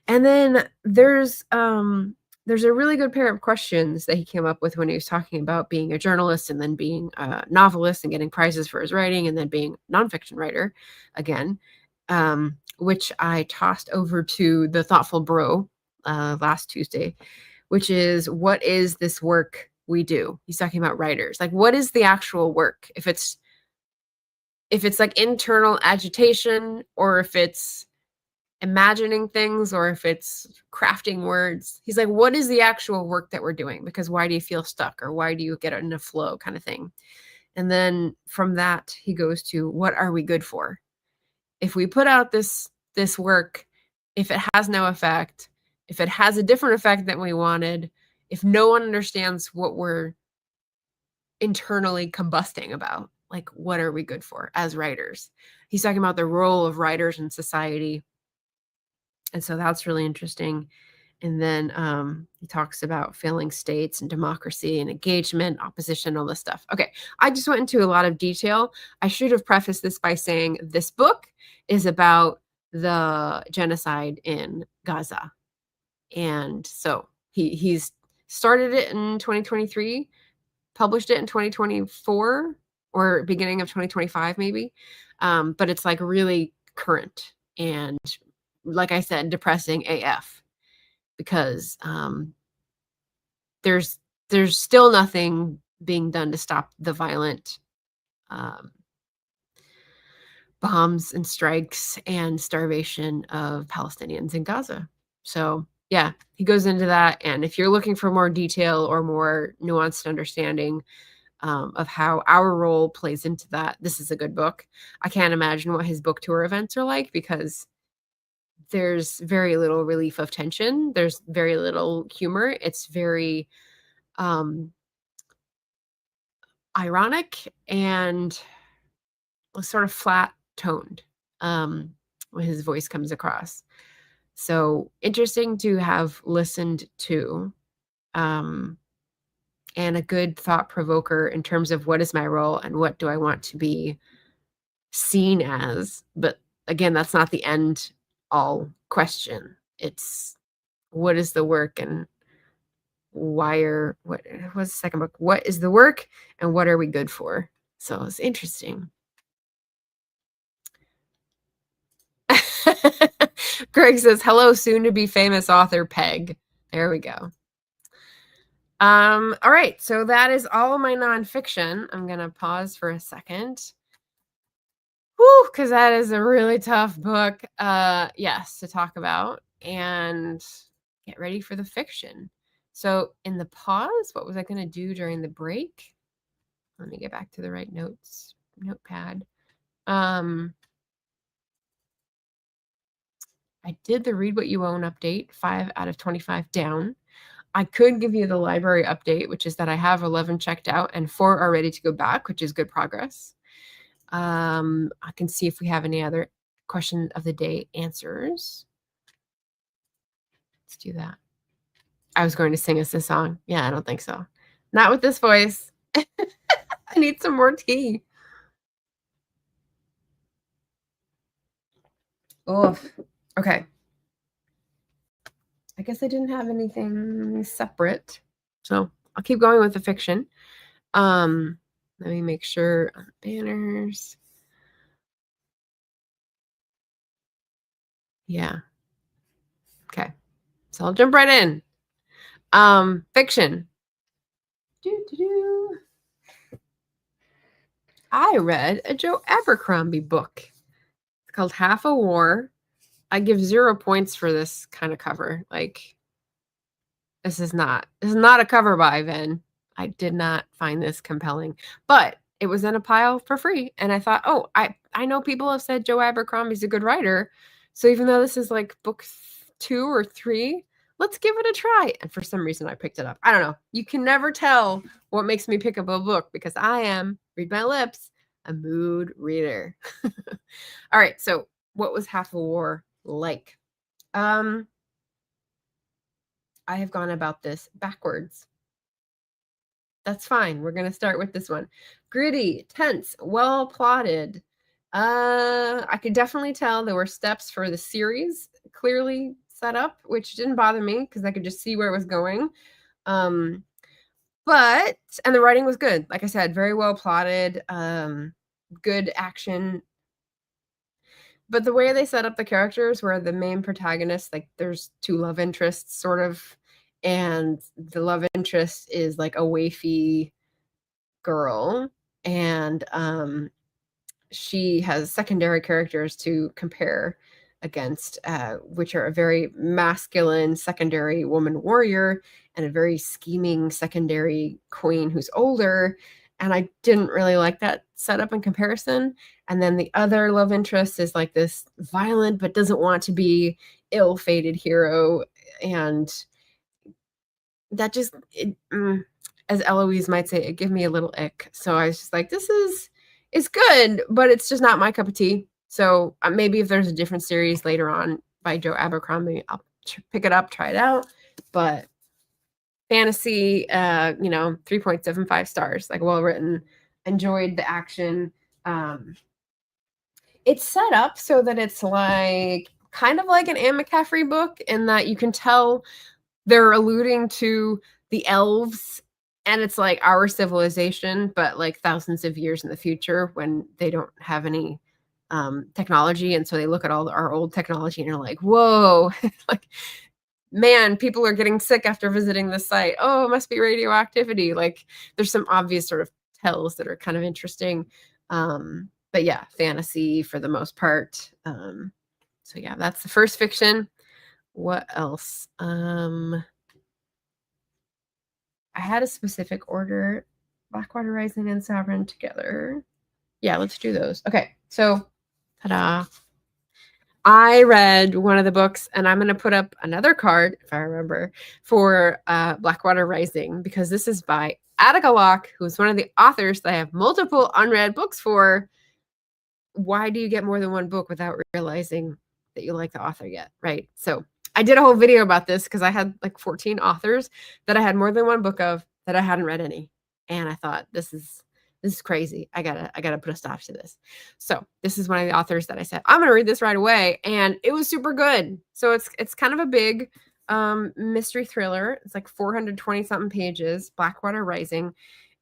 S1: then there's a really good pair of questions that he came up with when he was talking about being a journalist and then being a novelist and getting prizes for his writing and then being a nonfiction writer again, which I tossed over to the Thoughtful Bro last Tuesday, which is, what is this work we do? He's talking about writers. Like, what is the actual work? If it's like internal agitation, or if it's imagining things, or if it's crafting words. He's like, what is the actual work that we're doing? Because why do you feel stuck, or why do you get in a flow kind of thing? And then from that, he goes to, what are we good for? If we put out this work, if it has no effect, if it has a different effect than we wanted, if no one understands what we're internally combusting about, like, what are we good for as writers? He's talking about the role of writers in society. And so that's really interesting. And then he talks about failing states and democracy and engagement, opposition, all this stuff. Okay, I just went into a lot of detail. I should have prefaced this by saying this book is about the genocide in Gaza. And so he's started it in 2023, published it in 2024 or beginning of 2025 maybe. But it's like really current and, like I said, depressing AF, because there's still nothing being done to stop the violent bombs and strikes and starvation of Palestinians in Gaza. So yeah, he goes into that. And if you're looking for more detail or more nuanced understanding of how our role plays into that, this is a good book. I can't imagine what his book tour events are like, because there's very little relief of tension. There's very little humor. It's very ironic and sort of flat toned when his voice comes across. So interesting to have listened to, and a good thought provoker in terms of what is my role and what do I want to be seen as. But again, that's not the end all question. It's, what is the work, and what was the second book? What is the work and what are we good for? So it's interesting. Greg says, hello, soon to be famous author Peg. There we go. All right, so that is all my nonfiction. I'm gonna pause for a second. Whew, because that is a really tough book, yes, to talk about, and get ready for the fiction. So in the pause, what was I gonna do during the break? Let me get back to the right notepad. I did the Read What You Own update, 5 out of 25 down. I could give you the library update, which is that I have 11 checked out and 4 are ready to go back, which is good progress. I can see if we have any other question of the day answers. Let's do that. I was going to sing us this song. Yeah, I don't think so. Not with this voice. I need some more tea. Oh, okay. I guess I didn't have anything separate, so I'll keep going with the fiction. Let me make sure on banners. Yeah. Okay. So I'll jump right in. Fiction. I read a Joe Abercrombie book. It's called Half a War. I give 0 points for this kind of cover. Like, this is not a cover by Ven. I did not find this compelling, but it was in a pile for free. And I thought, oh, I know people have said Joe Abercrombie's a good writer. So even though this is like book 2 or 3, let's give it a try. And for some reason I picked it up. I don't know. You can never tell what makes me pick up a book because I am, read my lips, a mood reader. All right. So what was Half a War like? I have gone about this backwards. That's fine. We're going to start with this one. Gritty, tense, well plotted. I could definitely tell there were steps for the series clearly set up, which didn't bother me because I could just see where it was going. And the writing was good. Like I said, very well plotted, good action. But the way they set up the characters where the main protagonist, like there's 2 love interests sort of, and the love interest is like a wafy girl, and she has secondary characters to compare against, which are a very masculine secondary woman warrior and a very scheming secondary queen who's older. And I didn't really like that setup in comparison. And then the other love interest is like this violent but doesn't want to be ill-fated hero. And that just, as Eloise might say, it gave me a little ick. So I was just like, it's good, but it's just not my cup of tea. So maybe if there's a different series later on by Joe Abercrombie, I'll pick it up, try it out. But fantasy, 3.75 stars, like well written, enjoyed the action. It's set up so that it's like kind of like an Anne McCaffrey book in that you can tell they're alluding to the elves, and it's like our civilization, but like thousands of years in the future when they don't have any technology. And so they look at all our old technology and you're like, whoa, like, man, people are getting sick after visiting this site. Oh, it must be radioactivity. Like there's some obvious sort of tells that are kind of interesting. But yeah, fantasy for the most part. So yeah, that's the first fiction. What else? I had a specific order. Blackwater Rising and Sovereign together. Yeah, let's do those. Okay, so ta-da. I read one of the books, and I'm going to put up another card, if I remember, for Blackwater Rising, because this is by Attica Locke, who is one of the authors that I have multiple unread books for. Why do you get more than one book without realizing that you like the author yet, right? So I did a whole video about this because I had like 14 authors that I had more than one book of that I hadn't read any. And I thought, this is crazy. I gotta put a stop to this. So this is one of the authors that I said, I'm gonna read this right away. And it was super good. So it's kind of a big mystery thriller. It's like 420 something pages, Blackwater Rising.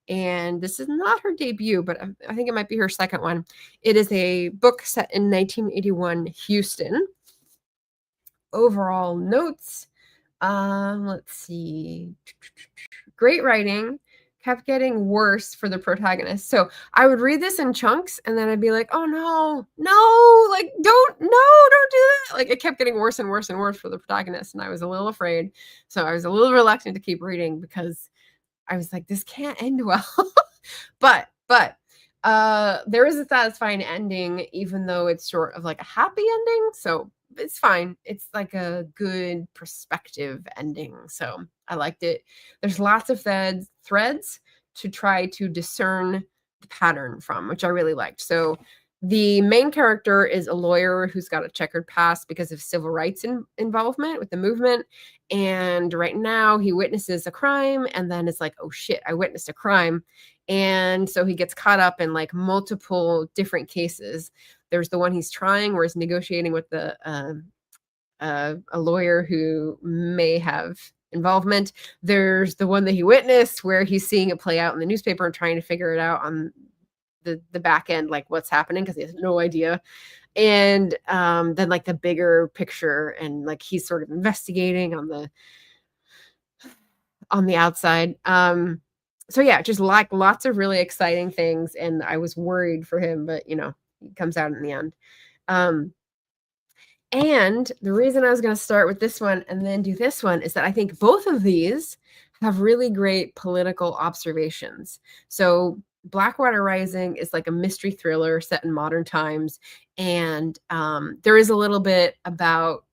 S1: And this is not her debut, but I think it might be her second one. It is a book set in 1981 Houston. Overall notes, let's see. Great writing, kept getting worse for the protagonist. So I would read this in chunks and then I'd be like, oh no, like don't do that. Like it kept getting worse and worse and worse for the protagonist. And I was a little afraid. So I was a little reluctant to keep reading because I was like, this can't end well. but there is a satisfying ending, even though it's sort of like a happy ending. So it's fine. It's like a good perspective ending. So I liked it. There's lots of threads to try to discern the pattern from, which I really liked. So the main character is a lawyer who's got a checkered past because of civil rights involvement with the movement. And right now he witnesses a crime and then it's like, oh shit, I witnessed a crime. And so he gets caught up in like multiple different cases. There's the one he's trying where he's negotiating with a lawyer who may have involvement. There's the one that he witnessed where he's seeing it play out in the newspaper and trying to figure it out on the back end, like what's happening, because he has no idea. And then like the bigger picture, and like he's sort of investigating on the outside. So yeah, just like lots of really exciting things, and I was worried for him, but he comes out in the end. And the reason I was going to start with this one and then do this one is that I think both of these have really great political observations. So Blackwater Rising is like a mystery thriller set in modern times. And there is a little bit about,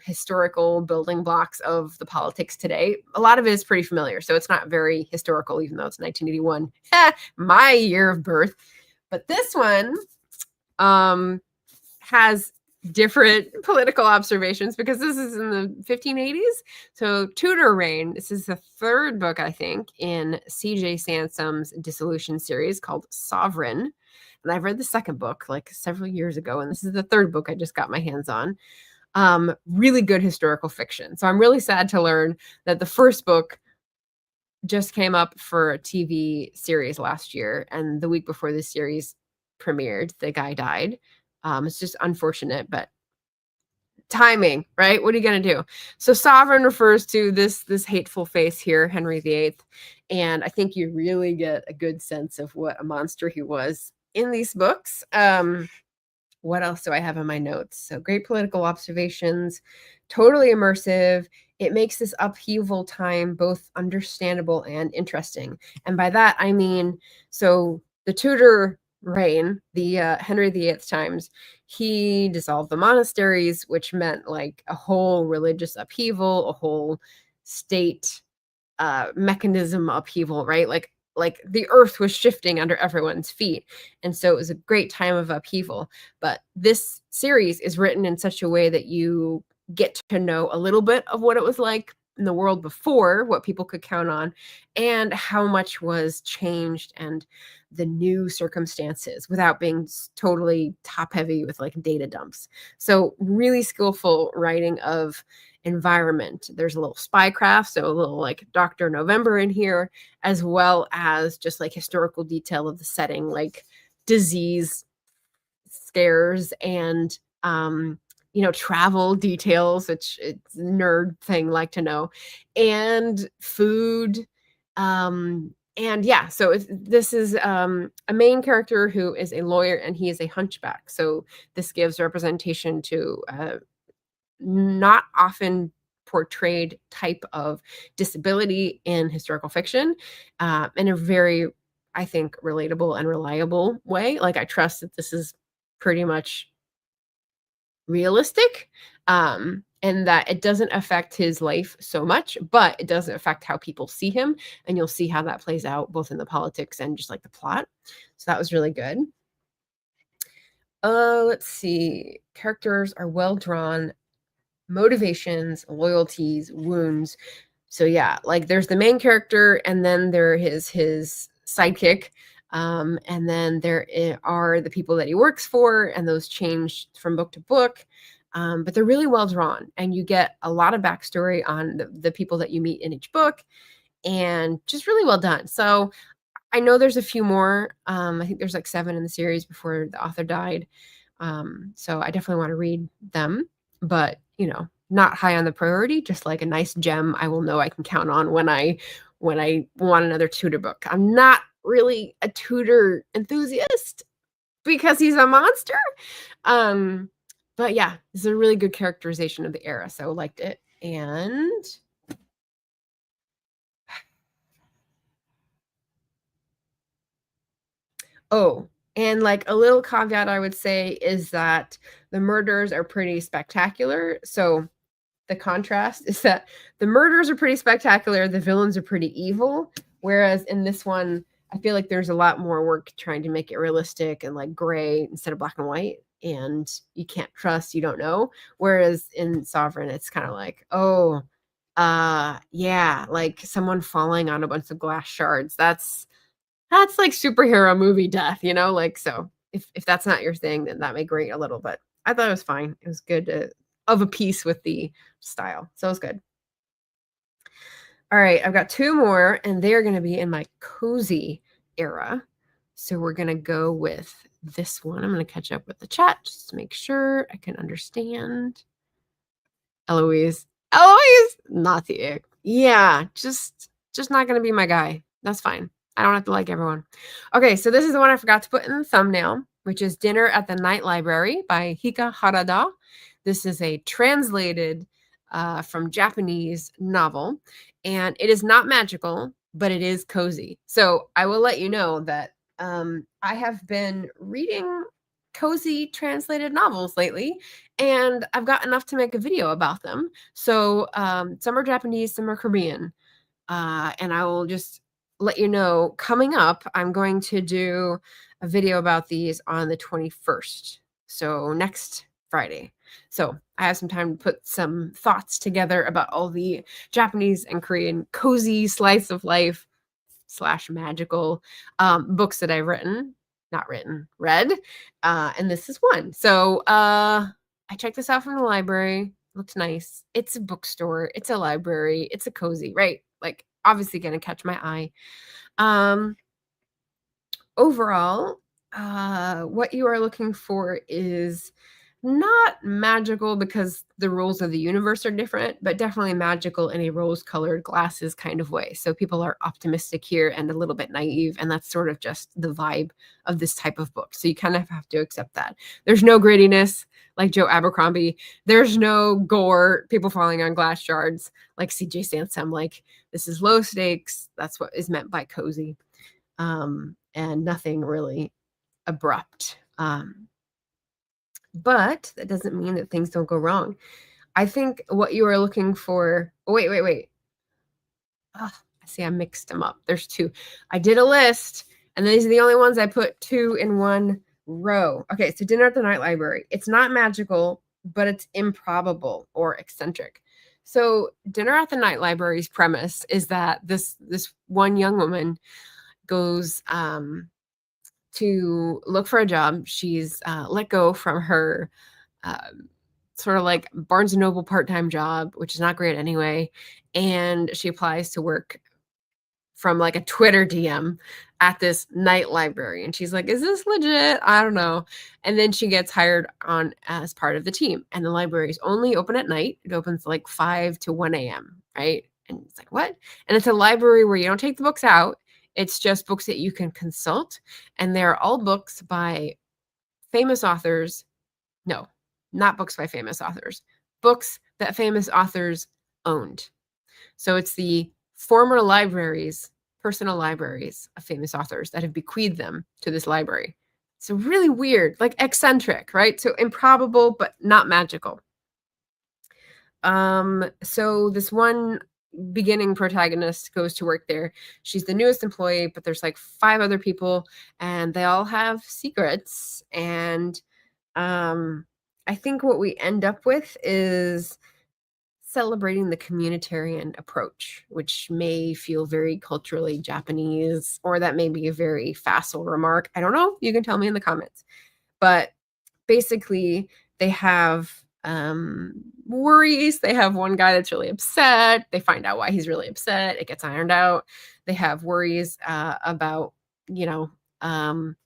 S1: historical building blocks of the politics today. A lot of it is pretty familiar. So it's not very historical, even though it's 1981, my year of birth. But this one has different political observations because this is in the 1580s. So Tudor reign, this is the third book, I think, in C.J. Sansom's dissolution series called Sovereign. And I've read the second book like several years ago, and this is the third book I just got my hands on. Really good historical fiction. So I'm really sad to learn that the first book just came up for a TV series last year, and the week before this series premiered, the guy died. It's just unfortunate, but timing, right? What are you going to do? So Sovereign refers to this hateful face here, Henry VIII. And I think you really get a good sense of what a monster he was in these books. What else do I have in my notes? So great political observations, totally immersive. It makes this upheaval time both understandable and interesting. And by that, I mean, so the Tudor reign, the Henry VIII times, he dissolved the monasteries, which meant like a whole religious upheaval, a whole state mechanism upheaval, right? Like the earth was shifting under everyone's feet. And so it was a great time of upheaval. But this series is written in such a way that you get to know a little bit of what it was like in the world before, what people could count on, and how much was changed and the new circumstances without being totally top heavy with like data dumps. So really skillful writing of environment. There's a little spycraft, so a little like Dr. November in here, as well as just like historical detail of the setting, like disease scares and travel details, which it's a nerd thing like to know, and food. And yeah, so this is a main character who is a lawyer and he is a hunchback. So this gives representation to not often portrayed type of disability in historical fiction in a very, I think, relatable and reliable way. Like I trust that this is pretty much realistic, and that it doesn't affect his life so much, but it doesn't affect how people see him. And you'll see how that plays out both in the politics and just like the plot. So that was really good. Let's see. Characters are well drawn, motivations, loyalties, wounds. So yeah, like there's the main character and then there is his sidekick. And then there are the people that he works for, and those change from book to book. But they're really well drawn, and you get a lot of backstory on the people that you meet in each book, and just really well done. So I know there's a few more. I think there's like 7 in the series before the author died. So I definitely want to read them, but not high on the priority, just like a nice gem I will know I can count on when I want another Tudor book. I'm not really a Tudor enthusiast because he's a monster. But yeah, this is a really good characterization of the era, so liked it. And And like a little caveat I would say is that the murders are pretty spectacular. So the contrast is that the murders are pretty spectacular, the villains are pretty evil, whereas in this one, I feel like there's a lot more work trying to make it realistic and like gray instead of black and white, and you can't trust, you don't know. Whereas in Sovereign, it's kind of like, oh, yeah, like someone falling on a bunch of glass shards. That's like superhero movie death, you know? Like, so if that's not your thing, then that may grate a little, but I thought it was fine. It was good of a piece with the style. So it was good. All right, I've got 2 more, and they're going to be in my cozy era. So we're going to go with this one. I'm going to catch up with the chat just to make sure I can understand. Eloise, not the ick. Yeah, just not going to be my guy. That's fine. I don't have to like everyone. Okay, so this is the one I forgot to put in the thumbnail, which is Dinner at the Night Library by Hika Harada. This is a translated from Japanese novel, and it is not magical, but it is cozy. So I will let you know that I have been reading cozy translated novels lately, and I've got enough to make a video about them. So some are Japanese, some are Korean, and I will just let you know coming up, I'm going to do a video about these on the 21st. So next Friday. So I have some time to put some thoughts together about all the Japanese and Korean cozy slice of life / magical books that I've read. And this is one. So I checked this out from the library. Looks nice. It's a bookstore. It's a library. It's a cozy, right? Like obviously going to catch my eye. Overall, what you are looking for is not magical because the rules of the universe are different, but definitely magical in a rose-colored glasses kind of way. So people are optimistic here and a little bit naive, and that's sort of just the vibe of this type of book. So you kind of have to accept that. There's no grittiness like Joe Abercrombie. There's no gore, people falling on glass shards like CJ Sansom. Like, this is low stakes. That's what is meant by cozy. And nothing really abrupt. But that doesn't mean that things don't go wrong. I think what you are looking for. Oh, wait. I see I mixed them up. There's 2. I did a list, and these are the only ones I put 2 in one row. Okay, so Dinner at the Night Library. It's not magical, but it's improbable or eccentric. So Dinner at the Night Library's premise is that this one young woman goes to look for a job. She's let go from her sort of like Barnes & Noble part-time job, which is not great anyway. And she applies to work from like a Twitter DM at this night library. And she's like, is this legit? I don't know. And then she gets hired on as part of the team. And the library is only open at night. It opens like 5 to 1 a.m., right? And it's like, what? And it's a library where you don't take the books out. It's just books that you can consult. And they're all books by famous authors. No, not books by famous authors. Books that famous authors owned. So it's the former libraries, personal libraries of famous authors that have bequeathed them to this library. So really weird, like eccentric, right? So improbable, but not magical. So this one beginning protagonist goes to work there. She's the newest employee, but there's like 5 other people, and they all have secrets. And I think what we end up with is celebrating the communitarian approach, which may feel very culturally Japanese, or that may be a very facile remark. I don't know. You can tell me in the comments. But basically, they have worries. They have one guy that's really upset. They find out why he's really upset. It gets ironed out. They have worries about, what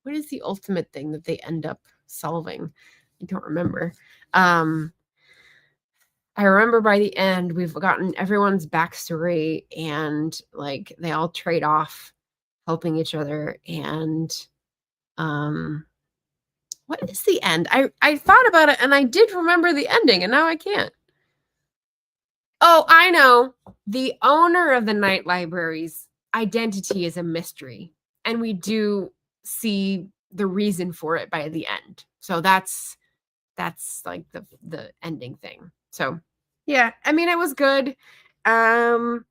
S1: is the ultimate thing that they end up solving? I don't remember. I remember by the end, we've gotten everyone's backstory, and like they all trade off helping each other. And what is the end? I thought about it, and I did remember the ending, and now I can't. Oh, I know. The owner of the night library's identity is a mystery. and we do see the reason for it by the end. So that's like the ending thing. So yeah, I mean, it was good. The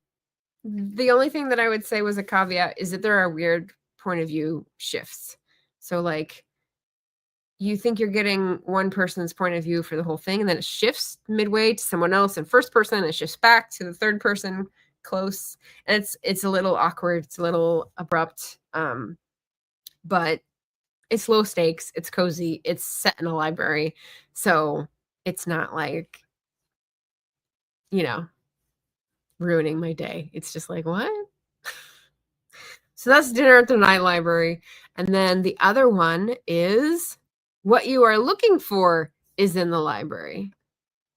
S1: only thing that I would say was a caveat is that there are weird point of view shifts. So like you think you're getting one person's point of view for the whole thing, and then it shifts midway to someone else in first person, and it shifts back to the third person close. And it's a little awkward, it's a little abrupt. But it's low stakes, it's cozy, it's set in a library. So it's not like, ruining my day. It's just like, what? So that's Dinner at the Night Library. And then the other one is What You Are Looking For is in the Library.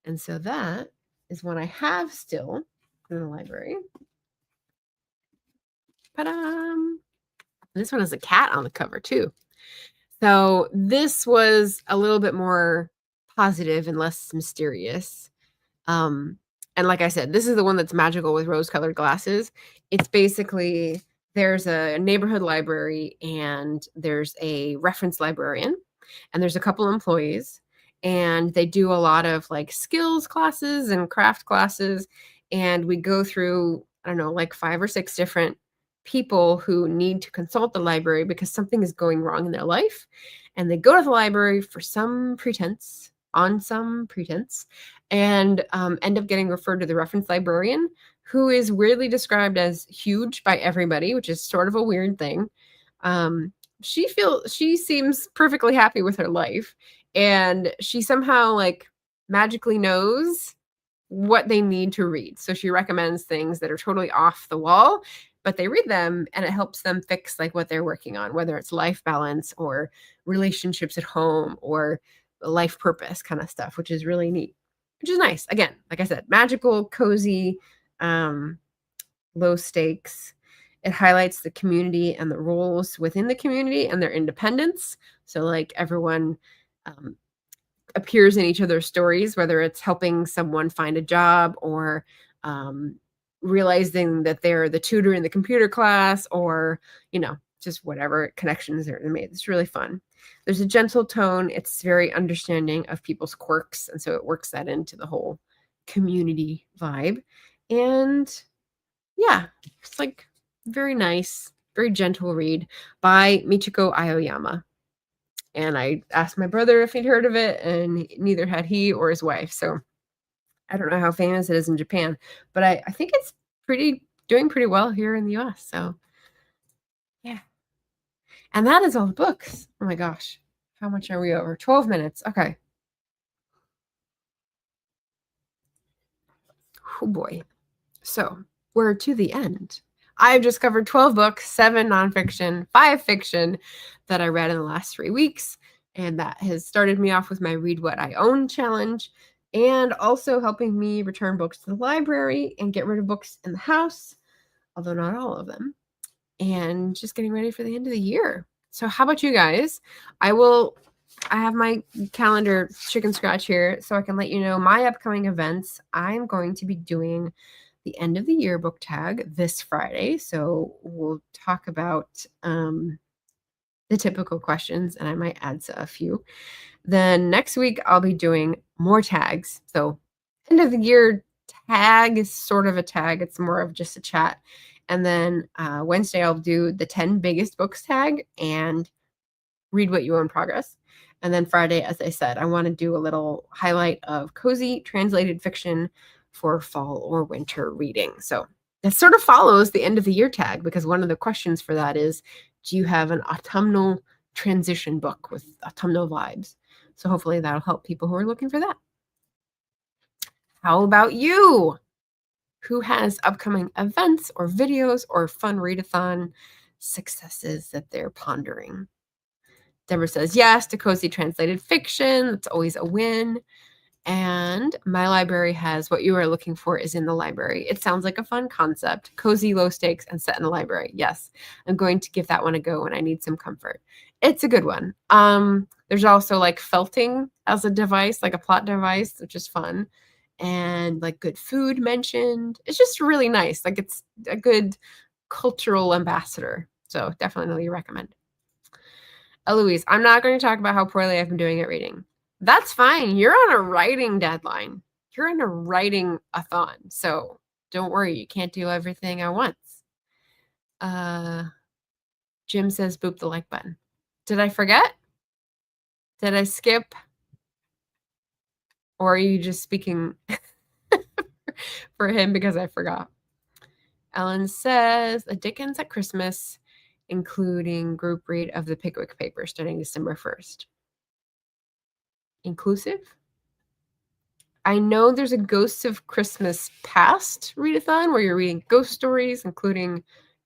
S1: And so that is one I have still in the library. Ta-da! This one has a cat on the cover too. So this was a little bit more positive and less mysterious. And like I said, this is the one that's magical with rose-colored glasses. It's basically, there's a neighborhood library and there's a reference librarian and there's a couple employees, and they do a lot of like skills classes and craft classes. And we go through, I don't know, like 5 or 6 different people who need to consult the library because something is going wrong in their life. And they go to the library for some pretense, on some pretense, and end up getting referred to the reference librarian, who is weirdly described as huge by everybody, which is sort of a weird thing. She seems perfectly happy with her life, and she somehow like magically knows what they need to read. So she recommends things that are totally off the wall, but they read them and it helps them fix like what they're working on, whether it's life balance or relationships at home or life purpose kind of stuff, which is really neat, which is nice. Again, like I said, magical, cozy, low stakes. It highlights the community and the roles within the community and their independence. So like everyone appears in each other's stories, whether it's helping someone find a job or realizing that they're the tutor in the computer class, or, just whatever connections are made. It's really fun. There's a gentle tone. It's very understanding of people's quirks. And so it works that into the whole community vibe. And yeah, it's like very nice, very gentle read by Michiko Aoyama. And I asked my brother if he'd heard of it, and neither had he or his wife. So I don't know how famous it is in Japan, but I think it's doing pretty well here in the US. So yeah. And that is all the books. Oh my gosh. How much are we over? 12 minutes. Okay. Oh boy. So we're to the end. I've just covered 12 books, 7 nonfiction, 5 fiction that I read in the last 3 weeks. And that has started me off with my Read What I Own challenge, and also helping me return books to the library and get rid of books in the house, although not all of them, and just getting ready for the end of the year. So how about you guys? I have my calendar chicken scratch here so I can let you know my upcoming events. I'm going to be doing the end of the year book tag this Friday. So we'll talk about the typical questions, and I might add a few. Then next week, I'll be doing more tags. So end of the year tag is sort of a tag. It's more of just a chat. And then Wednesday, I'll do the 10 biggest books tag and Read What You Own progress. And then Friday, as I said, I want to do a little highlight of cozy translated fiction for fall or winter reading. So that sort of follows the end of the year tag, because one of the questions for that is, do you have an autumnal transition book with autumnal vibes? So hopefully that'll help people who are looking for that. How about you? Who has upcoming events or videos or fun readathon successes that they're pondering? Deborah says yes to cozy translated fiction. That's always a win. And my library has What You Are Looking For is in the Library. It sounds like a fun concept. Cozy, low stakes, and set in the library. Yes, I'm going to give that one a go when I need some comfort. It's a good one. There's also like felting as a device, like a plot device, which is fun. And like good food mentioned. It's just really nice. Like it's a good cultural ambassador. So definitely recommend. Eloise, I'm not going to talk about how poorly I've been doing at reading. That's fine. You're on a writing deadline. You're in a writing-a-thon. So don't worry. You can't do everything at once. Jim says boop the like button. Did I forget? Did I skip? Or are you just speaking for him because I forgot? Ellen says a Dickens at Christmas, including group read of the Pickwick Papers starting December 1st. Inclusive? I know there's a Ghosts of Christmas Past readathon where you're reading ghost stories, including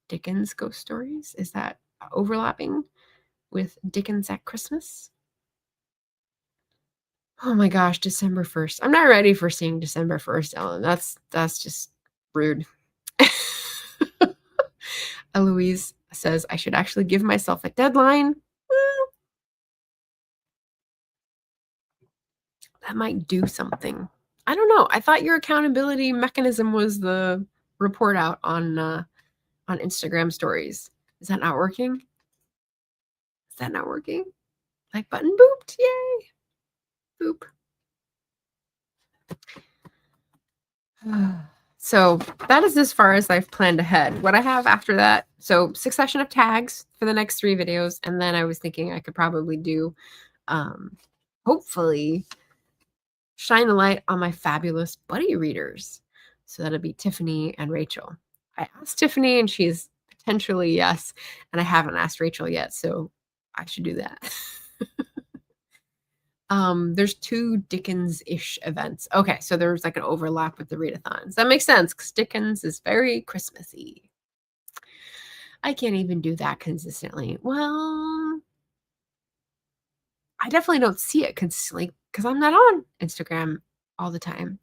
S1: Dickens ghost stories. Is that overlapping with Dickens at Christmas? Oh my gosh, December 1st. I'm not ready for seeing December 1st, Ellen. That's just rude. Eloise says I should actually give myself a deadline. That might do something. I don't know. I thought your accountability mechanism was the report out on Instagram stories. Is that not working? Is that not working? Like button booped? Yay. Boop. So that is as far as I've planned ahead. What I have after that, so succession of tags for the next 3 videos. And then I was thinking I could probably do, hopefully, shine a light on my fabulous buddy readers. So that'll be Tiffany and Rachel. I asked Tiffany and she's potentially yes. And I haven't asked Rachel yet. So I should do that. There's 2 Dickens-ish events. Okay, so there's like an overlap with the readathons. That makes sense because Dickens is very Christmassy. I can't even do that consistently. Well, I definitely don't see it consistently because I'm not on Instagram all the time.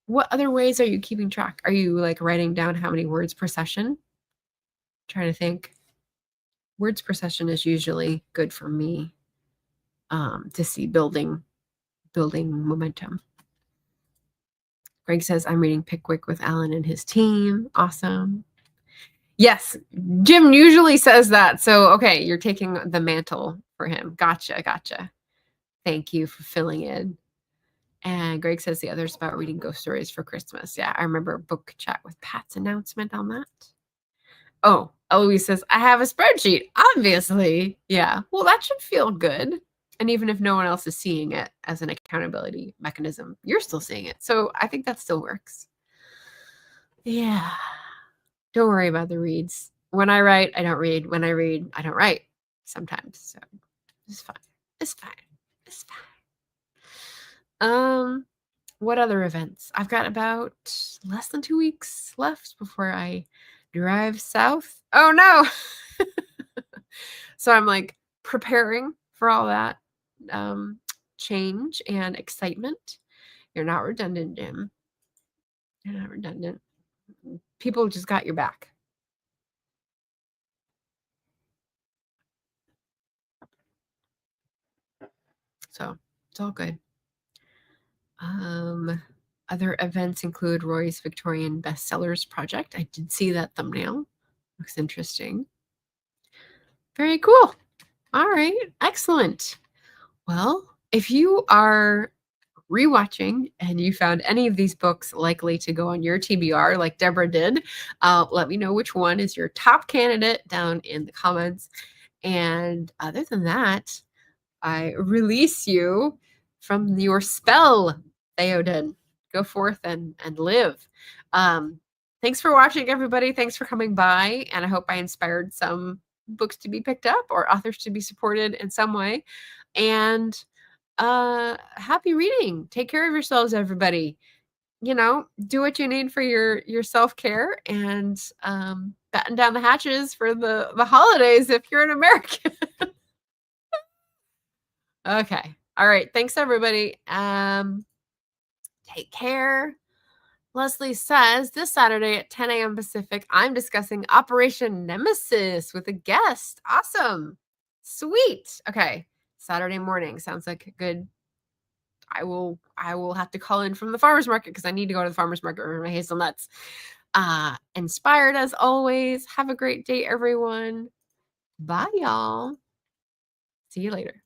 S1: What other ways are you keeping track? Are you like writing down how many words per session? I'm trying to think. Words per session is usually good for me to see building momentum. Greg says, I'm reading Pickwick with Alan and his team. Awesome. Yes, Jim usually says that. So, okay, you're taking the mantle for him. Gotcha. Thank you for filling in. And Greg says the other's about reading ghost stories for Christmas. Yeah, I remember book chat with Pat's announcement on that. Oh, Eloise says, I have a spreadsheet, obviously. Yeah, well, that should feel good. And even if no one else is seeing it as an accountability mechanism, you're still seeing it. So I think that still works. Yeah. Don't worry about the reads. When I write, I don't read. When I read, I don't write sometimes. So it's fine. It's fine. It's fine. What other events? I've got about less than 2 weeks left before I drive south. Oh no. So I'm like preparing for all that change and excitement. You're not redundant, Jim. You're not redundant. People just got your back. So it's all good. Other events include Roy's Victorian Bestsellers Project. I did see that thumbnail. Looks interesting. Very cool. All right. Excellent. Well, if you are rewatching and you found any of these books likely to go on your TBR like Deborah did, let me know which one is your top candidate down in the comments. And other than that, I release you from your spell, Theoden. Go forth and live. Thanks for watching, everybody. Thanks for coming by. And I hope I inspired some books to be picked up or authors to be supported in some way. And happy reading. Take care of yourselves, everybody. You know, do what you need for your self-care and batten down the hatches for the holidays if you're an American. Okay. All right. Thanks, everybody. Take care. Leslie says this Saturday at 10 a.m. Pacific, I'm discussing Operation Nemesis with a guest. Awesome. Sweet. Okay. Saturday morning. Sounds like a good. I will have to call in from the farmer's market because I need to go to the farmer's market for my hazelnuts. inspired as always. Have a great day, everyone. Bye, y'all. See you later.